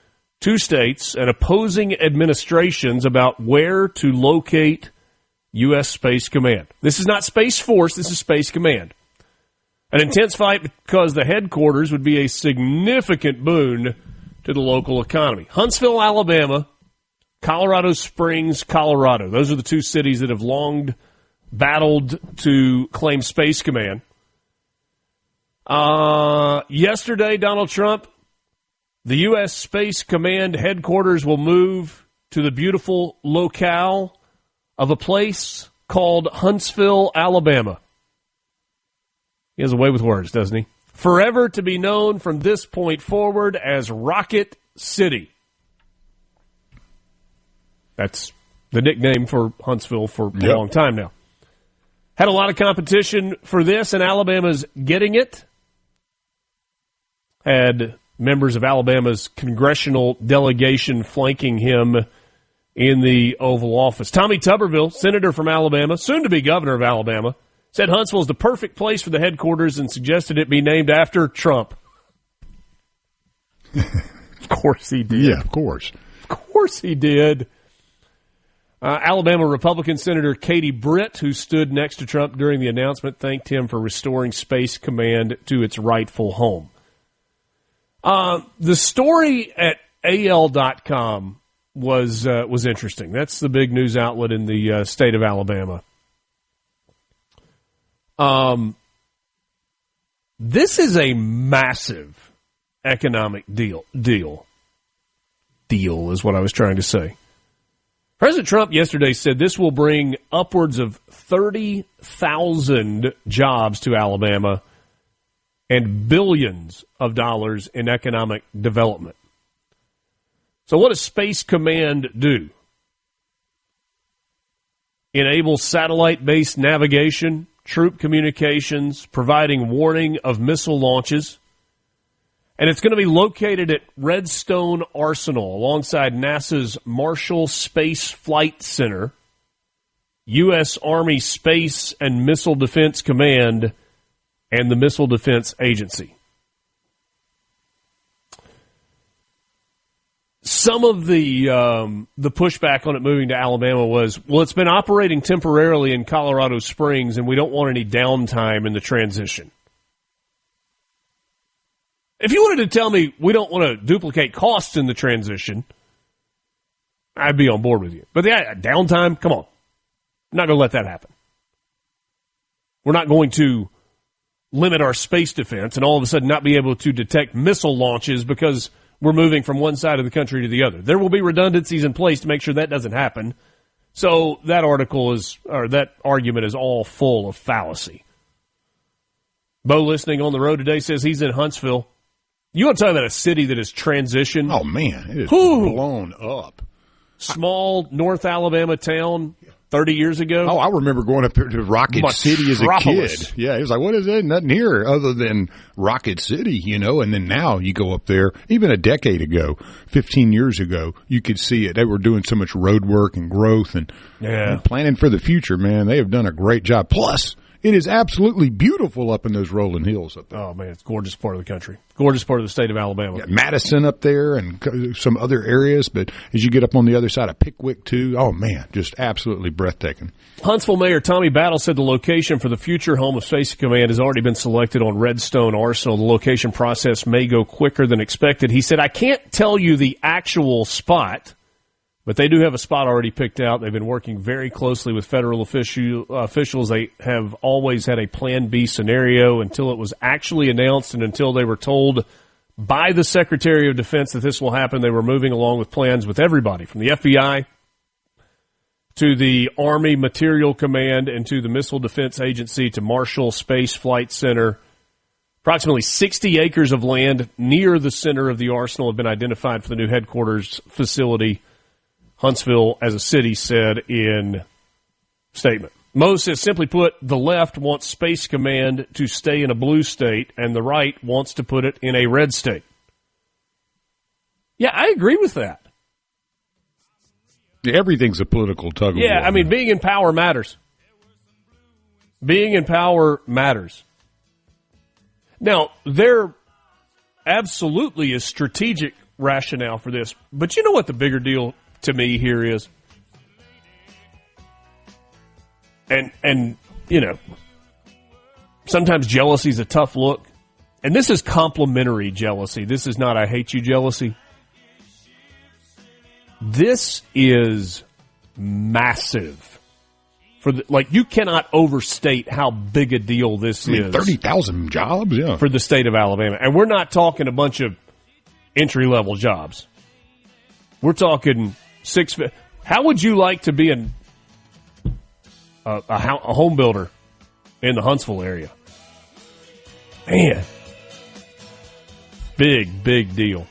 two states and opposing administrations about where to locate U.S. Space Command. This is not Space Force, this is Space Command. An intense fight because the headquarters would be a significant boon to the local economy. Huntsville, Alabama, Colorado Springs, Colorado. Those are the two cities that have long battled to claim Space Command. Yesterday, Donald Trump, the U.S. Space Command headquarters will move to the beautiful locale of a place called Huntsville, Alabama. He has a way with words, doesn't he? Forever to be known from this point forward as Rocket City. That's the nickname for Huntsville for a long time now. Had a lot of competition for this, and Alabama's getting it. Had members of Alabama's congressional delegation flanking him in the Oval Office. Tommy Tuberville, senator from Alabama, soon to be governor of Alabama, said Huntsville is the perfect place for the headquarters and suggested it be named after Trump. Of course he did. Yeah, of course. Of course he did. Alabama Republican Senator Katie Britt, who stood next to Trump during the announcement, thanked him for restoring Space Command to its rightful home. The story at AL.com was interesting. That's the big news outlet in the state of Alabama. This is a massive economic deal. Deal is what I was trying to say. President Trump yesterday said this will bring upwards of 30,000 jobs to Alabama and billions of dollars in economic development. So what does Space Command do? Enable satellite-based navigation, troop communications, providing warning of missile launches. And it's going to be located at Redstone Arsenal alongside NASA's Marshall Space Flight Center, U.S. Army Space and Missile Defense Command, and the Missile Defense Agency. Some of the pushback on it moving to Alabama was, well, it's been operating temporarily in Colorado Springs, and we don't want any downtime in the transition. If you wanted to tell me we don't want to duplicate costs in the transition, I'd be on board with you. But downtime, come on. I'm not going to let that happen. We're not going to limit our space defense and all of a sudden not be able to detect missile launches because we're moving from one side of the country to the other. There will be redundancies in place to make sure that doesn't happen. So that that argument is all full of fallacy. Bo, listening on the road today, says he's in Huntsville. You want to talk about a city that has transitioned? Oh, man, it is blown up. Small North Alabama town 30 years ago. Oh, I remember going up there to Rocket City as a kid. Yeah, it was like, what is that? Nothing here other than Rocket City, and then now you go up there, even a decade ago, 15 years ago, you could see it. They were doing so much road work and growth and planning for the future, man. They have done a great job. Plus, it is absolutely beautiful up in those rolling hills up there. Oh, man, it's a gorgeous part of the country. Gorgeous part of the state of Alabama. Yeah, Madison up there and some other areas, but as you get up on the other side of Pickwick, too, oh, man, just absolutely breathtaking. Huntsville Mayor Tommy Battle said the location for the future home of Space Command has already been selected on Redstone Arsenal. The location process may go quicker than expected. He said, I can't tell you the actual spot, but they do have a spot already picked out. They've been working very closely with federal officials. They have always had a Plan B scenario until it was actually announced and until they were told by the Secretary of Defense that this will happen. They were moving along with plans with everybody, from the FBI to the Army Material Command and to the Missile Defense Agency to Marshall Space Flight Center. Approximately 60 acres of land near the center of the arsenal have been identified for the new headquarters facility. Huntsville, as a city, said in statement. Mo says, simply put, the left wants Space Command to stay in a blue state, and the right wants to put it in a red state. Yeah, I agree with that. Everything's a political tug of war. Yeah, I mean, being in power matters. Being in power matters. Now, there absolutely is strategic rationale for this, but you know what the bigger deal to me here is? And sometimes jealousy is a tough look. And this is complimentary jealousy. This is not I hate you jealousy. This is massive. You cannot overstate how big a deal this is. 30,000 jobs, yeah. For the state of Alabama. And we're not talking a bunch of entry-level jobs. We're talking how would you like to be a home builder in the Huntsville area? Man. Big deal.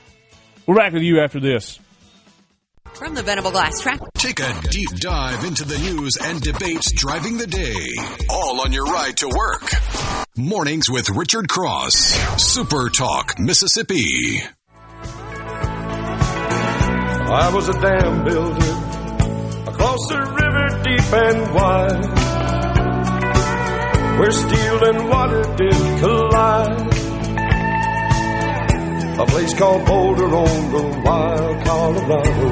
We're back with you after this. From the Venable Glass Traffic. Take a deep dive into the news and debates driving the day. All on your ride to work. Mornings with Richard Cross. Super Talk, Mississippi. I was a dam builder across the river deep and wide, where steel and water did collide. A place called Boulder on the wild Colorado.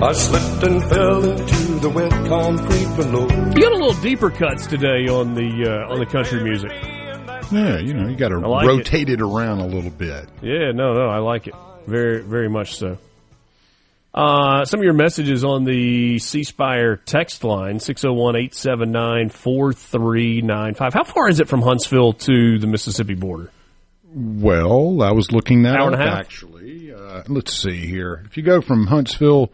I slipped and fell into the wet concrete below. You got a little deeper cuts today on the country music. Yeah, you got to rotate it around a little bit. Yeah, no, I like it. Very, very much so. Some of your messages on the C Spire text line, 601-879-4395. How far is it from Huntsville to the Mississippi border? Well, I was looking that up, actually. Let's see here. If you go from Huntsville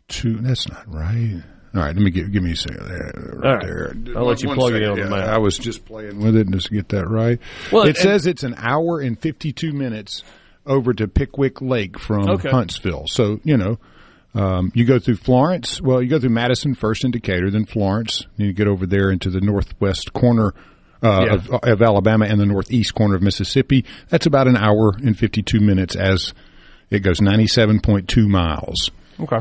to, that's not right. All right, let me give me a second there. Right there. I'll let you plug it in on the map. I was just playing with it just to get that right. Well, it says it's an hour and 52 minutes over to Pickwick Lake from Huntsville. So, You go through Florence. Well, you go through Madison first in Decatur, then Florence. Then you get over there into the northwest corner of Alabama and the northeast corner of Mississippi. That's about an hour and 52 minutes as it goes 97.2 miles. Okay.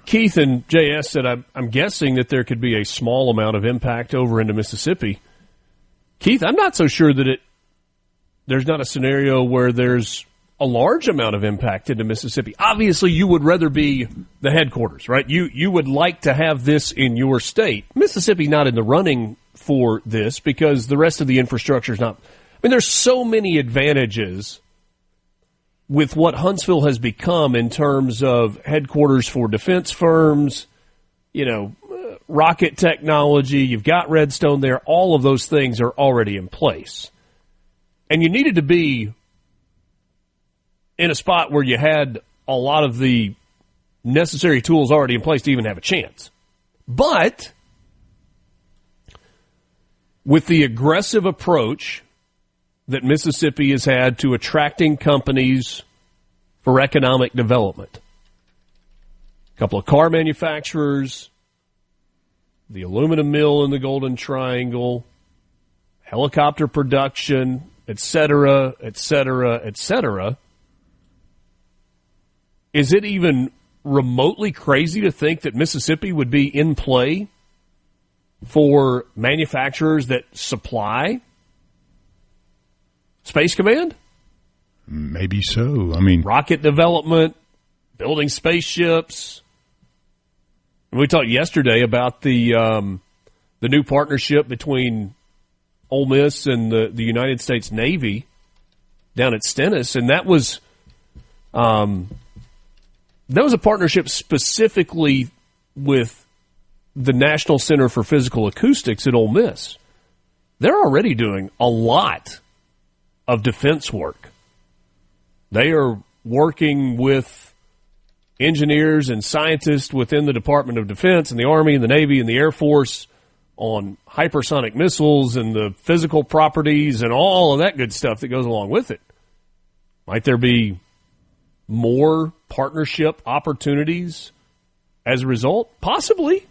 Keith and JS said, I'm guessing that there could be a small amount of impact over into Mississippi. Keith, I'm not so sure that there's not a scenario where there's a large amount of impact into Mississippi. Obviously, you would rather be the headquarters, right? You would like to have this in your state. Mississippi not in the running for this because the rest of the infrastructure is not. I mean, there's so many advantages with what Huntsville has become in terms of headquarters for defense firms, rocket technology, you've got Redstone there, all of those things are already in place. And you needed to be in a spot where you had a lot of the necessary tools already in place to even have a chance. But with the aggressive approach that Mississippi has had to attracting companies for economic development, a couple of car manufacturers, the aluminum mill in the Golden Triangle, helicopter production, et cetera, et cetera, et cetera. Is it even remotely crazy to think that Mississippi would be in play for manufacturers that supply Space Command? Maybe so. I mean, rocket development, building spaceships. We talked yesterday about the new partnership between Ole Miss and the United States Navy down at Stennis, and that was a partnership specifically with the National Center for Physical Acoustics at Ole Miss. They're already doing a lot of defense work. They are working with engineers and scientists within the Department of Defense and the Army and the Navy and the Air Force on hypersonic missiles and the physical properties and all of that good stuff that goes along with it. Might there be more partnership opportunities as a result? Possibly.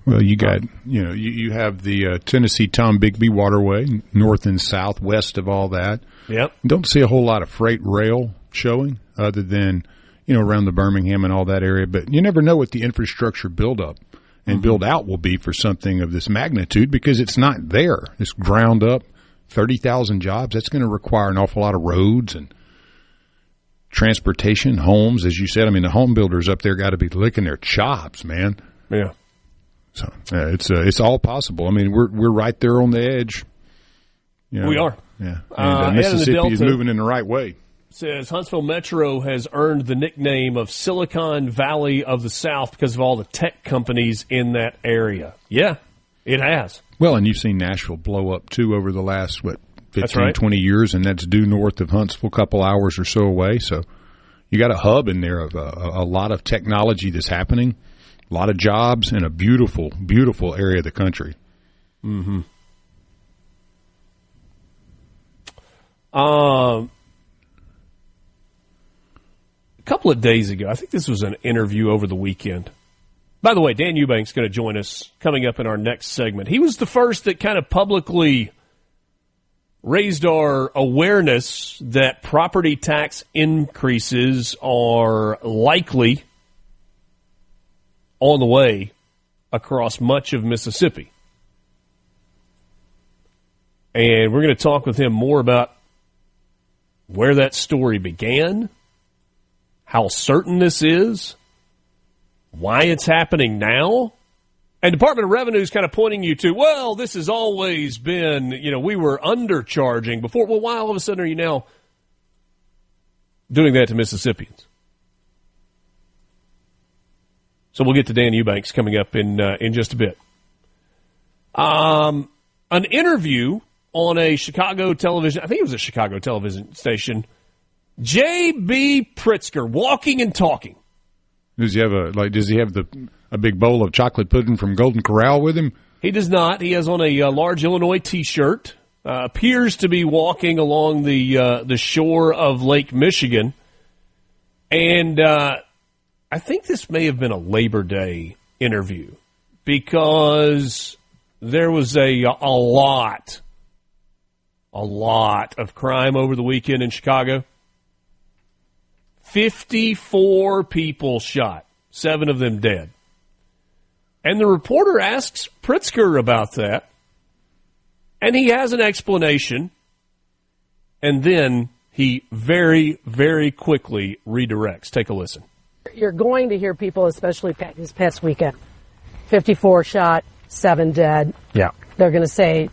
Well, you got, you have the Tennessee Tom Bigby Waterway, north and south, west of all that. Yep. Don't see a whole lot of freight rail showing other than, around the Birmingham and all that area. But you never know what the infrastructure buildup and build out will be for something of this magnitude because it's not there. It's ground up, 30,000 jobs. That's going to require an awful lot of roads and transportation, homes, as you said. I mean, the home builders up there got to be licking their chops, man. Yeah. So it's all possible. I mean, we're right there on the edge. We are. Yeah. And Mississippi is moving in the right way. Says Huntsville Metro has earned the nickname of Silicon Valley of the South because of all the tech companies in that area. Yeah, it has. Well, and you've seen Nashville blow up, too, over the last, 15, 20 years, and that's due north of Huntsville, a couple hours or so away. So you got a hub in there of a lot of technology that's happening, a lot of jobs, and a beautiful, beautiful area of the country. Mm-hmm. A couple of days ago, I think this was an interview over the weekend. By the way, Dan Eubanks is going to join us coming up in our next segment. He was the first that kind of publicly raised our awareness that property tax increases are likely on the way across much of Mississippi. And we're going to talk with him more about where that story began, how certain this is, why it's happening now. And Department of Revenue is kind of pointing you to, well, this has always been, we were undercharging before. Well, why all of a sudden are you now doing that to Mississippians? So we'll get to Dan Eubanks coming up in just a bit. An interview on a Chicago television, I think it was a Chicago television station, J.B. Pritzker, walking and talking. Does he have a big bowl of chocolate pudding from Golden Corral with him? He does not. He has on a large Illinois T-shirt appears to be walking along the shore of Lake Michigan. And I think this may have been a Labor Day interview because there was a lot of crime over the weekend in Chicago. 54 people shot, 7 of them dead. And the reporter asks Pritzker about that, and he has an explanation, and then he very, very quickly redirects. Take a listen. You're going to hear people, especially this past weekend, 54 shot, 7 dead. Yeah. They're going to say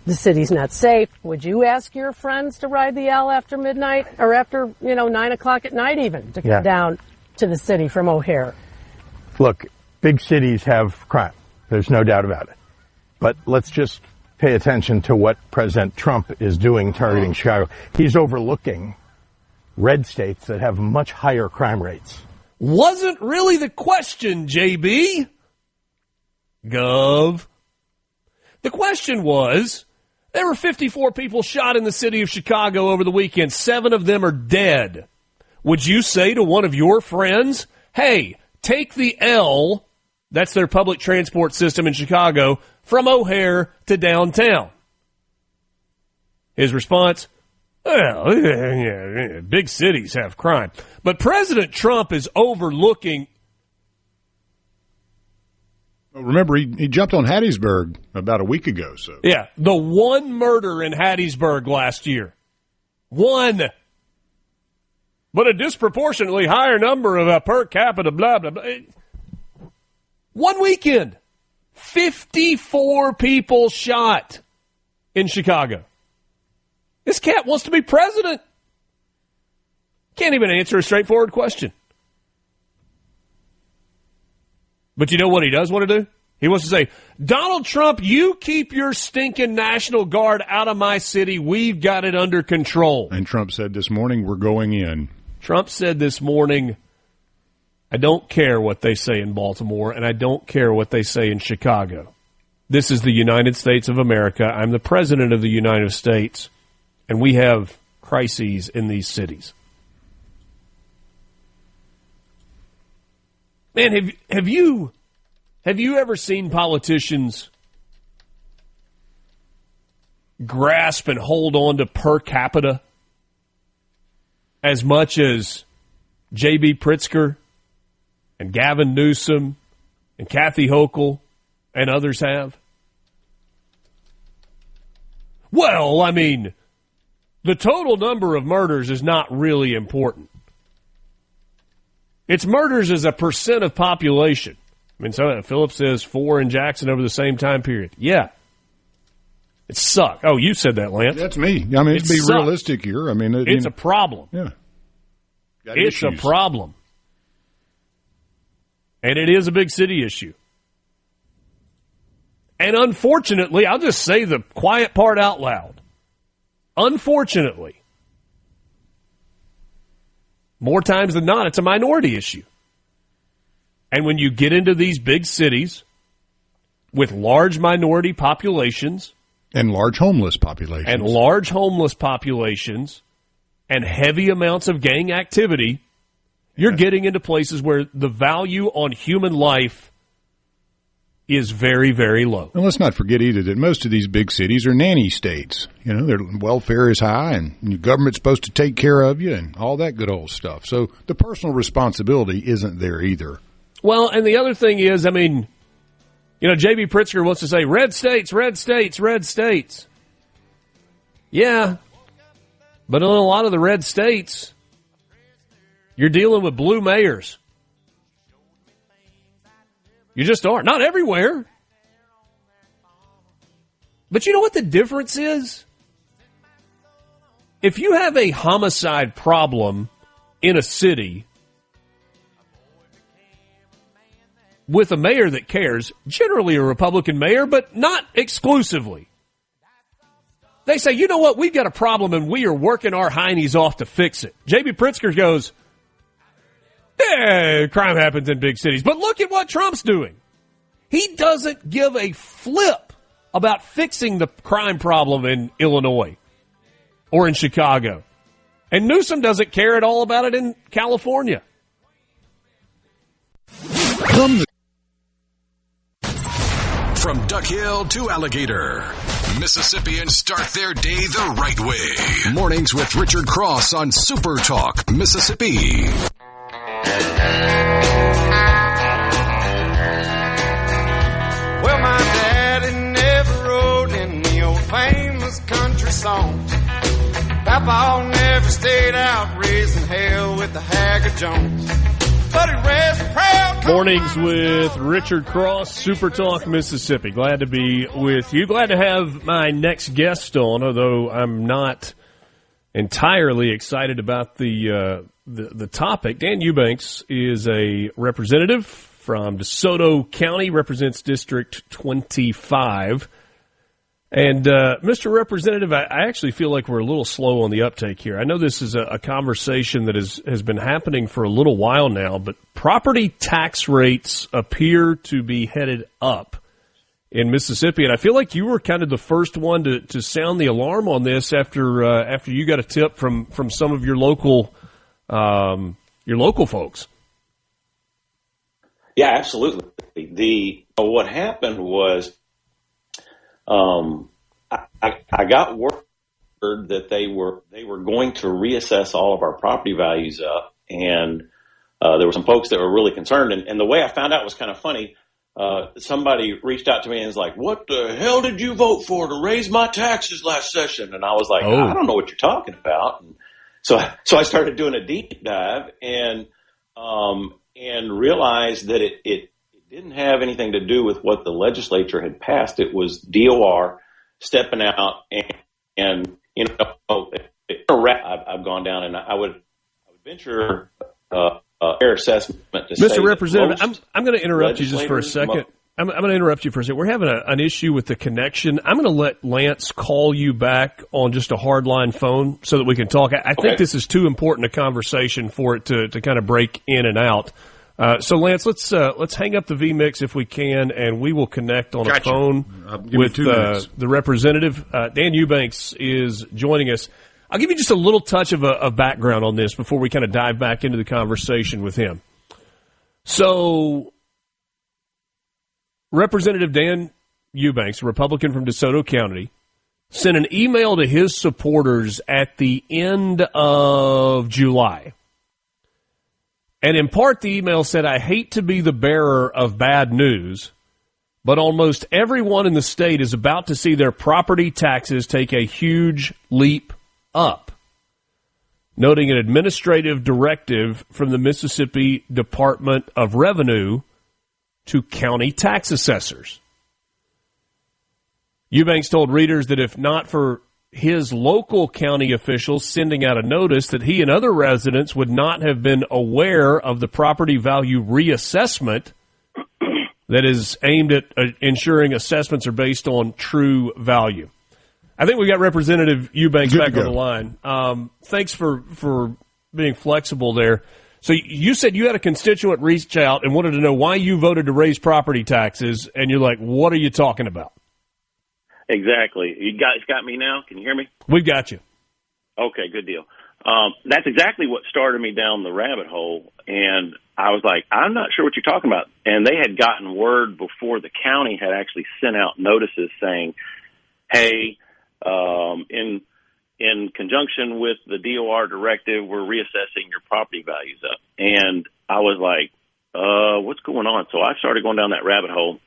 the city's not safe. Would you ask your friends to ride the L after midnight or after, 9 o'clock at night even to come down to the city from O'Hare? Look, big cities have crime. There's no doubt about it. But let's just pay attention to what President Trump is doing targeting Chicago. He's overlooking red states that have much higher crime rates. Wasn't really the question, JB. Gov. The question was, there were 54 people shot in the city of Chicago over the weekend. 7 of them are dead. Would you say to one of your friends, hey, take the L, that's their public transport system in Chicago, from O'Hare to downtown? His response, well, big cities have crime. But President Trump is overlooking. Remember, he jumped on Hattiesburg about a week ago. So yeah, the one murder in Hattiesburg last year. One. But a disproportionately higher number of per capita, blah, blah, blah. One weekend, 54 people shot in Chicago. This cat wants to be president. Can't even answer a straightforward question. But you know what he does want to do? He wants to say, Donald Trump, you keep your stinking National Guard out of my city. We've got it under control. And Trump said this morning, we're going in. Trump said this morning, I don't care what they say in Baltimore, and I don't care what they say in Chicago. This is the United States of America. I'm the president of the United States, and we have crises in these cities. Man, have you ever seen politicians grasp and hold on to per capita as much as J.B. Pritzker and Gavin Newsom and Kathy Hochul and others have? Well, I mean, the total number of murders is not really important. It's murders as a percent of population. I mean, so Phillips says 4 in Jackson over the same time period. Yeah. It sucked. Oh, you said that, Lance. That's me. I mean, to be realistic here. I mean, it's a problem. Yeah. It's a problem. And it is a big city issue. And unfortunately, I'll just say the quiet part out loud. Unfortunately, more times than not, it's a minority issue. And when you get into these big cities with large minority populations and large homeless populations and heavy amounts of gang activity, you're getting into places where the value on human life is very, very low. And let's not forget either that most of these big cities are nanny states. You know, their welfare is high and your government's supposed to take care of you and all that good old stuff. So the personal responsibility isn't there either. Well, and the other thing is, I mean, J.B. Pritzker wants to say, red states, red states, red states. Yeah, but in a lot of the red states, you're dealing with blue mayors. You just are. Not everywhere. But you know what the difference is? If you have a homicide problem in a city with a mayor that cares, generally a Republican mayor, but not exclusively, they say, you know what, we've got a problem and we are working our heinies off to fix it. J.B. Pritzker goes, yeah, crime happens in big cities. But look at what Trump's doing. He doesn't give a flip about fixing the crime problem in Illinois or in Chicago. And Newsom doesn't care at all about it in California. From Duck Hill to Alligator, Mississippians start their day the right way. Mornings with Richard Cross on Super Talk, Mississippi. Well, my daddy never wrote any old famous country songs. Papa never stayed out raising hell with the Haggard Jones. But he raised a proud... Mornings with Richard Cross, Super Talk, Mississippi. Glad to be with you. Glad to have my next guest on, although I'm not entirely excited about the topic. Dan Eubanks is a representative from Desoto County, represents District 25. And, Mr. Representative, I actually feel like we're a little slow on the uptake here. I know this is a conversation that has been happening for a little while now, but property tax rates appear to be headed up in Mississippi. And I feel like you were kind of the first one to sound the alarm on this after you got a tip from some of your local folks. Yeah, absolutely. What happened was, I got word that they were going to reassess all of our property values up, and there were some folks that were really concerned. And the way I found out was kind of funny. Somebody reached out to me and was like, "What the hell did you vote for to raise my taxes last session?" And I was like, "I don't know what you're talking about." And so I started doing a deep dive and realized that it didn't have anything to do with what the legislature had passed. It was DOR stepping out and you know, I've gone down, and I would venture fair assessment to say, Mr. Representative, I'm going to interrupt you just for a second. I'm going to interrupt you for a second. We're having an issue with the connection. I'm going to let Lance call you back on just a hardline phone so that we can talk. I think this is too important a conversation for it to kind of break in and out. So, Lance, let's hang up the VMix if we can, and we will connect on a phone with the representative. Dan Eubanks is joining us. I'll give you just a little touch of a background on this before we kind of dive back into the conversation with him. So, Representative Dan Eubanks, a Republican from DeSoto County, sent an email to his supporters at the end of July. And in part, the email said, "I hate to be the bearer of bad news, but almost everyone in the state is about to see their property taxes take a huge leap up," noting an administrative directive from the Mississippi Department of Revenue to county tax assessors. Eubanks told readers that if not for his local county officials sending out a notice, that he and other residents would not have been aware of the property value reassessment that is aimed at ensuring assessments are based on true value. I think we got Representative Eubanks back on the line. Thanks for being flexible there. So you said you had a constituent reach out and wanted to know why you voted to raise property taxes, and you're like, what are you talking about? Exactly. You guys got me now? Can you hear me? We've got you. Okay, good deal. That's exactly what started me down the rabbit hole, and I was like, I'm not sure what you're talking about. And they had gotten word before the county had actually sent out notices saying, hey, in conjunction with the DOR directive, we're reassessing your property values up. And I was like, what's going on? So I started going down that rabbit hole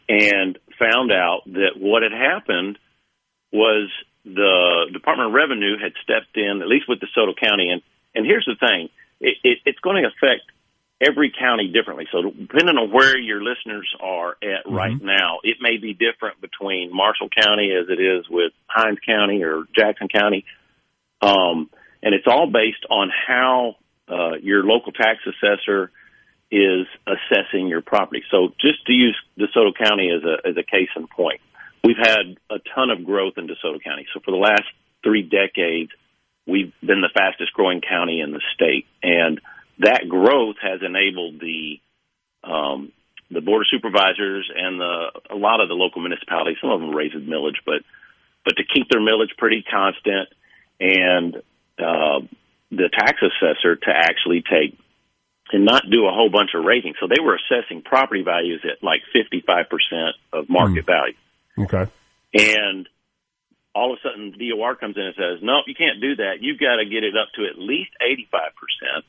and found out that what had happened was the Department of Revenue had stepped in, at least with DeSoto County. And here's the thing. It's going to affect every county differently. So depending on where your listeners are at right now, it may be different between Marshall County as it is with Hinds County or Jackson County. And it's all based on how your local tax assessor is assessing your property. So just to use DeSoto County as a case in point, we've had a ton of growth in DeSoto County. So for the last 3 decades, we've been the fastest growing county in the state. And that growth has enabled the the Board of Supervisors and a lot of the local municipalities, some of them raise the millage, but to keep their millage pretty constant, and the tax assessor to actually take and not do a whole bunch of raising. So they were assessing property values at like 55% of market value. Okay. And all of a sudden, DOR comes in and says, nope, you can't do that. You've got to get it up to at least 85%,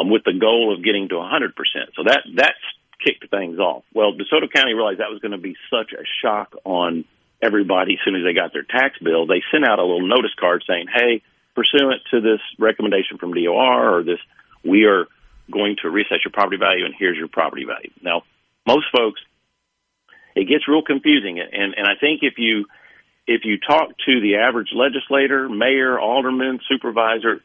with the goal of getting to 100%. So that's kicked things off. Well, DeSoto County realized that was going to be such a shock on everybody as soon as they got their tax bill. They sent out a little notice card saying, hey, pursuant to this recommendation from DOR or this, we are going to reassess your property value, and here's your property value. Now, most folks, it gets real confusing, and I think if you talk to the average legislator, mayor, alderman, supervisor,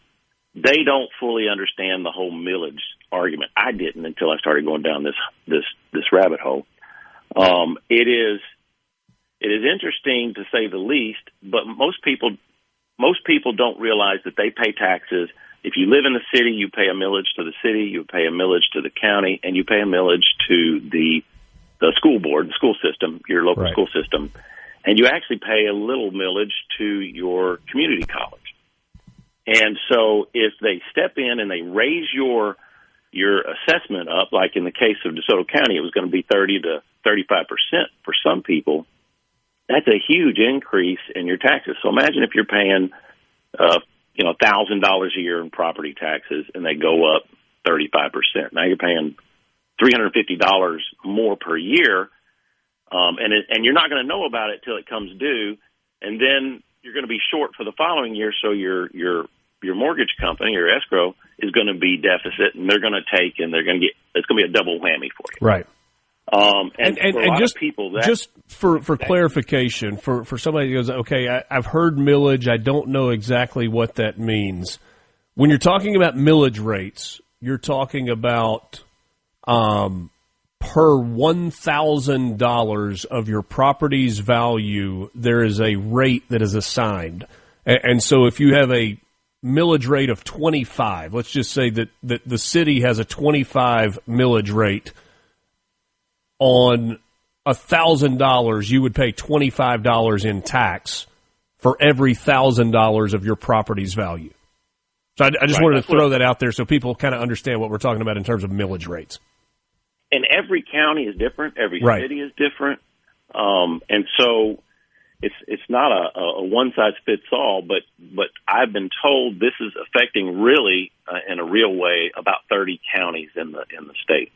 they don't fully understand the whole millage argument. I didn't until I started going down this rabbit hole. It is interesting to say the least, but most people don't realize that they pay taxes. If you live in the city, you pay a millage to the city, you pay a millage to the county, and you pay a millage to the school board, the school system, your local school system. And you actually pay a little millage to your community college. And so if they step in and they raise your assessment up, like in the case of DeSoto County, it was going to be 30 to 35% for some people, that's a huge increase in your taxes. So imagine if you're paying $1,000 a year in property taxes, and they go up 35%. Now you're paying $350 more per year, and you're not going to know about it till it comes due, and then you're going to be short for the following year. So your mortgage company, your escrow, is going to be deficit, and they're going to take, and they're going to get. It's going to be a double whammy for you. Right. And for a lot of people, just for clarification, for somebody who goes, okay, I've heard millage, I don't know exactly what that means. When you're talking about millage rates, you're talking about per $1,000 of your property's value, there is a rate that is assigned. And so if you have a millage rate of 25, let's just say that the city has a 25 millage rate, on $1,000, you would pay $25 in tax for every $1,000 of your property's value. So I just wanted to throw that out there so people kind of understand what we're talking about in terms of millage rates. And every county is different. Every city is different. And so it's not a one-size-fits-all, but I've been told this is affecting really, in a real way, about 30 counties in the state.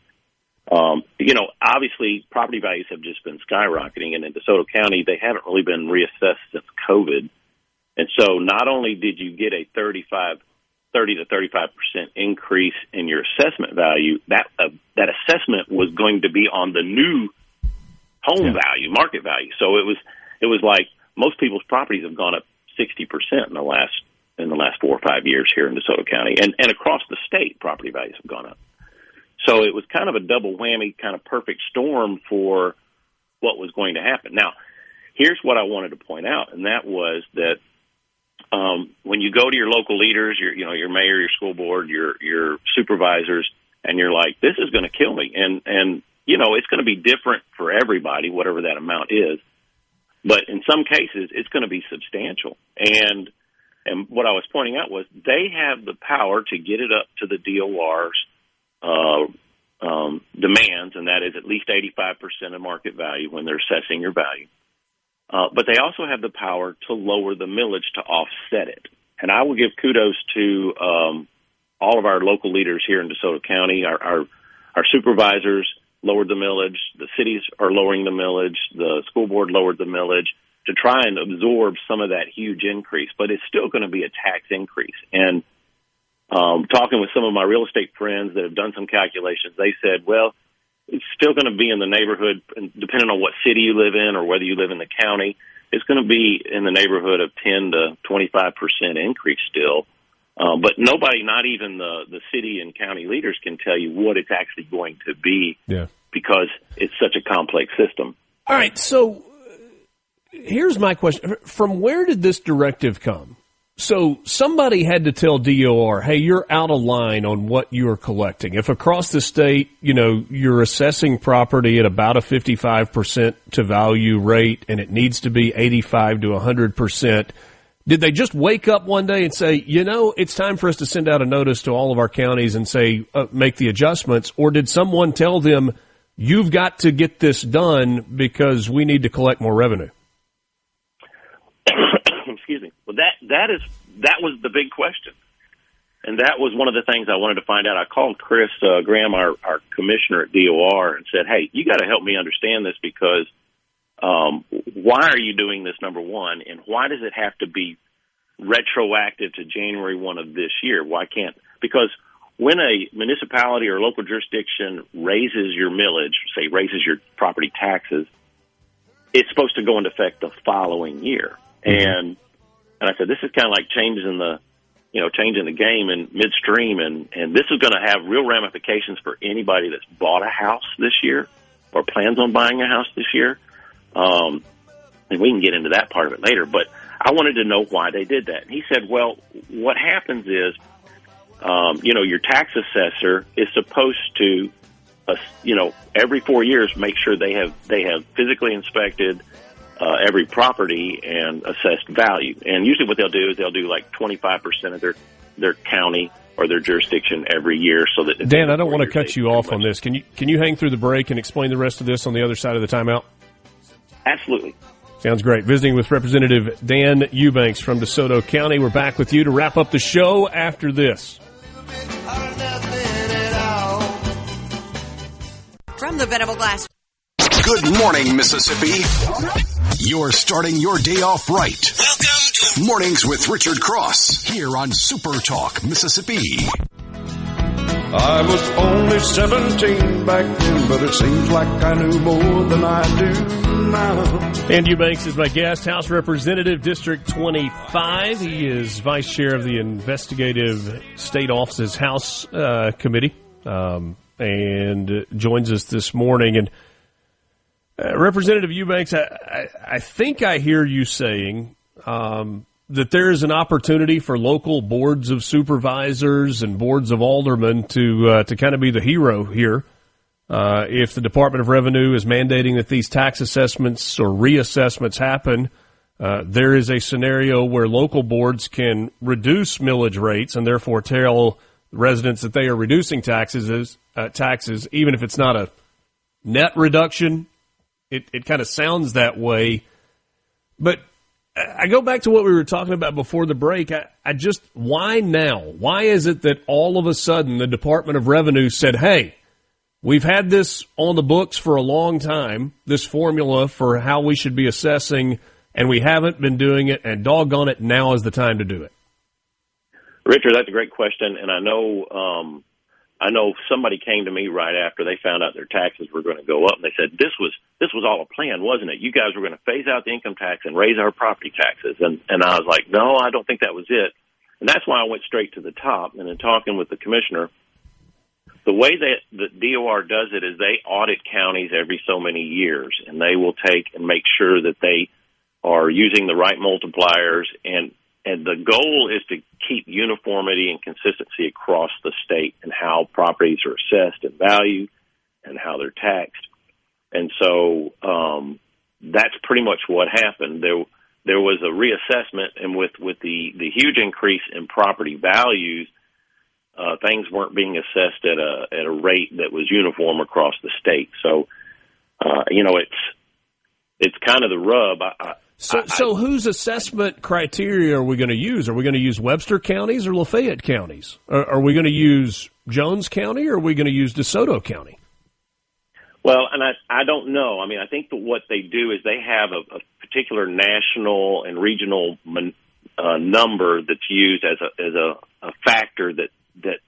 Obviously property values have just been skyrocketing, and in DeSoto County, they haven't really been reassessed since COVID. And so not only did you get a 30 to 35% increase in your assessment value, that assessment was going to be on the new home value, market value. So it was like most people's properties have gone up 60% in the last 4 or 5 years here in DeSoto County, and across the state, property values have gone up. So it was kind of a double whammy, kind of perfect storm for what was going to happen. Now, here's what I wanted to point out, and that was that when you go to your local leaders, your mayor, your school board, your supervisors, and you're like, this is going to kill me, and it's going to be different for everybody, whatever that amount is. But in some cases, it's going to be substantial. And what I was pointing out was they have the power to get it up to the DOR's demands, and that is at least 85% of market value when they're assessing your value. But they also have the power to lower the millage to offset it. And I will give kudos to all of our local leaders here in DeSoto County. Our supervisors lowered the millage. The cities are lowering the millage. The school board lowered the millage to try and absorb some of that huge increase. But it's still going to be a tax increase. And talking with some of my real estate friends that have done some calculations, they said, well, it's still going to be in the neighborhood, depending on what city you live in or whether you live in the county, it's going to be in the neighborhood of 10 to 25% increase still. But nobody, not even the city and county leaders, can tell you what it's actually going to be because it's such a complex system. All right, so here's my question. From where did this directive come? So somebody had to tell DOR, hey, you're out of line on what you're collecting. If across the state, you're assessing property at about a 55% to value rate and it needs to be 85 to 100%, did they just wake up one day and say, it's time for us to send out a notice to all of our counties and say, make the adjustments? Or did someone tell them, you've got to get this done because we need to collect more revenue? Excuse me. Well, that was the big question, and that was one of the things I wanted to find out. I called Chris Graham, our commissioner at DOR, and said, "Hey, you got to help me understand this because why are you doing this? Number one, and why does it have to be retroactive to January 1 of this year? Why can't because when a municipality or local jurisdiction raises your millage, say raises your property taxes, it's supposed to go into effect the following year." And I said, this is kind of like changing the game in midstream, and this is going to have real ramifications for anybody that's bought a house this year or plans on buying a house this year. And we can get into that part of it later, but I wanted to know why they did that. And he said, well, what happens is, your tax assessor is supposed to, every 4 years make sure they have physically inspected every property and assessed value. And usually what they'll do is they'll do like 25% of their county or their jurisdiction every year. So that Dan, I don't want to cut you off on this. Can you hang through the break and explain the rest of this on the other side of the timeout? Absolutely. Sounds great. Visiting with Representative Dan Eubanks from Desoto County. We're back with you to wrap up the show after this. From the Venable Glass. Good morning, Mississippi. You're starting your day off right. Welcome to Mornings with Richard Cross here on SuperTalk, Mississippi. I was only 17 back then, but it seems like I knew more than I do now. Dan Eubanks is my guest, House Representative, District 25. He is Vice Chair of the Investigative State Office's House Committee and joins us this morning. And Representative Eubanks, I think I hear you saying that there is an opportunity for local boards of supervisors and boards of aldermen to kind of be the hero here. If the Department of Revenue is mandating that these tax assessments or reassessments happen, there is a scenario where local boards can reduce millage rates and therefore tell residents that they are reducing taxes, even if it's not a net reduction. It kind of sounds that way. But I go back to what we were talking about before the break. Why now? Why is it that all of a sudden the Department of Revenue said, hey, we've had this on the books for a long time, this formula for how we should be assessing, and we haven't been doing it, and doggone it, now is the time to do it? Richard, that's a great question, and I know somebody came to me right after they found out their taxes were going to go up, and they said, this was all a plan, wasn't it? You guys were going to phase out the income tax and raise our property taxes. And I was like, no, I don't think that was it. And that's why I went straight to the top. And in talking with the commissioner, the way that the DOR does it is they audit counties every so many years, and they will take and make sure that they are using the right multipliers. And the goal is to keep uniformity and consistency across the state and how properties are assessed and valued and how they're taxed. And so that's pretty much what happened. There was a reassessment, and with the huge increase in property values, things weren't being assessed at a rate that was uniform across the state. So, it's kind of the rub. So whose assessment criteria are we going to use? Are we going to use Webster counties or Lafayette counties? Are we going to use Jones County or are we going to use DeSoto County? Well, and I don't know. I mean, I think that what they do is they have a particular national and regional number that's used as a factor that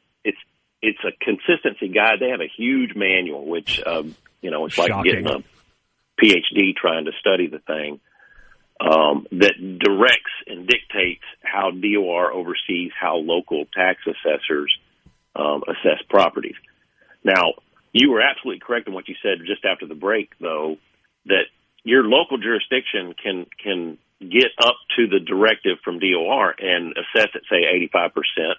it's a consistency guide. They have a huge manual, which it's like getting a PhD trying to study the thing. That directs and dictates how DOR oversees how local tax assessors assess properties. Now, you were absolutely correct in what you said just after the break, though, that your local jurisdiction can get up to the directive from DOR and assess it, say, 85%.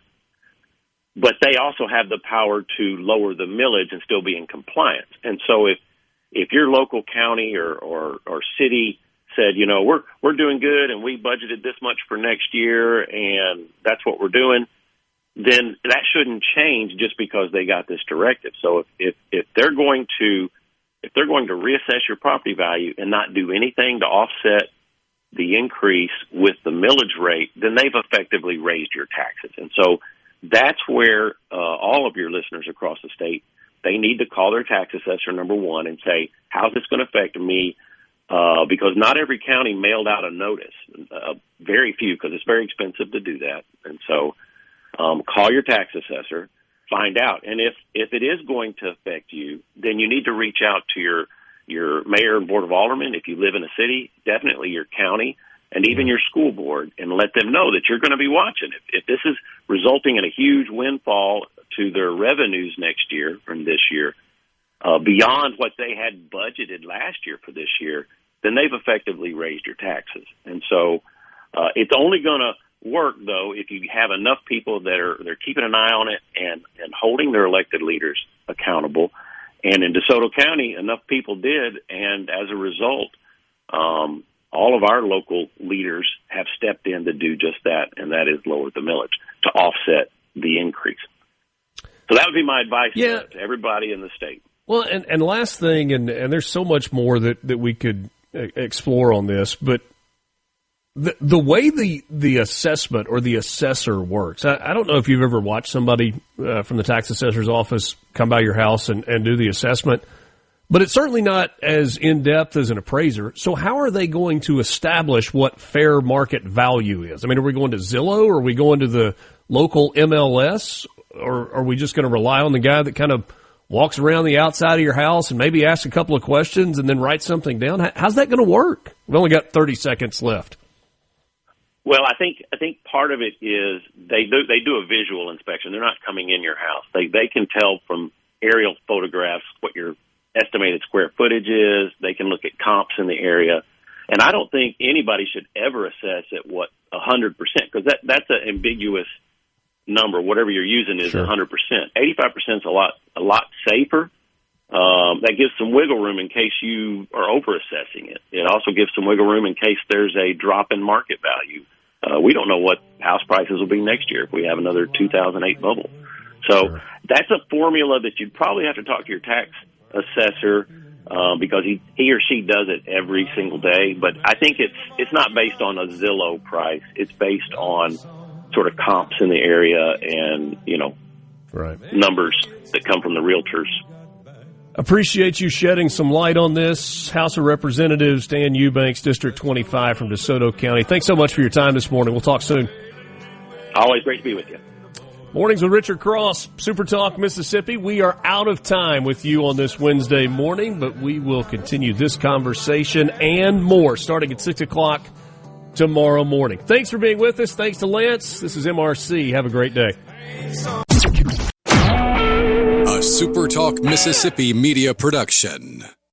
But they also have the power to lower the millage and still be in compliance. And so if your local county or city said, you know, we're doing good and we budgeted this much for next year and that's what we're doing, then that shouldn't change just because they got this directive. So if they're going to reassess your property value and not do anything to offset the increase with the millage rate, then they've effectively raised your taxes. And so that's where all of your listeners across the state, they need to call their tax assessor, number one, and say, how's this going to affect me? Because not every county mailed out a notice. Very few, because it's very expensive to do that. And so call your tax assessor, find out. And if it is going to affect you, then you need to reach out to your mayor and board of aldermen. If you live in a city, definitely your county and even your school board, and let them know that you're going to be watching. If this is resulting in a huge windfall to their revenues next year from this year, beyond what they had budgeted last year for this year, then they've effectively raised your taxes. And so it's only going to work, though, if you have enough people they're keeping an eye on it and holding their elected leaders accountable. And in DeSoto County, enough people did, and as a result, all of our local leaders have stepped in to do just that, and that is lower the millage to offset the increase. So that would be my advice to everybody in the state. Well, and last thing, and there's so much more that we could explore on this, but the way the assessment or the assessor works, I don't know if you've ever watched somebody from the tax assessor's office come by your house and do the assessment, but it's certainly not as in-depth as an appraiser. So how are they going to establish what fair market value is? I mean, are we going to Zillow, or are we going to the local MLS, or are we just going to rely on the guy that kind of walks around the outside of your house and maybe asks a couple of questions and then writes something down? How's that going to work? We've only got 30 seconds left. Well, I think part of it is they do a visual inspection. They're not coming in your house. They can tell from aerial photographs what your estimated square footage is. They can look at comps in the area. And I don't think anybody should ever assess at 100%, because that's an ambiguous number. Whatever you're using is 100%. 85% is a lot safer. That gives some wiggle room in case you are over-assessing it. It also gives some wiggle room in case there's a drop in market value. We don't know what house prices will be next year if we have another 2008 bubble. So that's a formula that you'd probably have to talk to your tax assessor because he or she does it every single day. But I think it's not based on a Zillow price. It's based on sort of comps in the area and, numbers that come from the realtors. Appreciate you shedding some light on this. House of Representatives Dan Eubanks, District 25 from DeSoto County. Thanks so much for your time this morning. We'll talk soon. Always great to be with you. Mornings with Richard Cross, SuperTalk Mississippi. We are out of time with you on this Wednesday morning, but we will continue this conversation and more starting at 6 o'clock tomorrow morning. Thanks for being with us. Thanks to Lance. This is MRC. Have a great day. A SuperTalk Mississippi media production.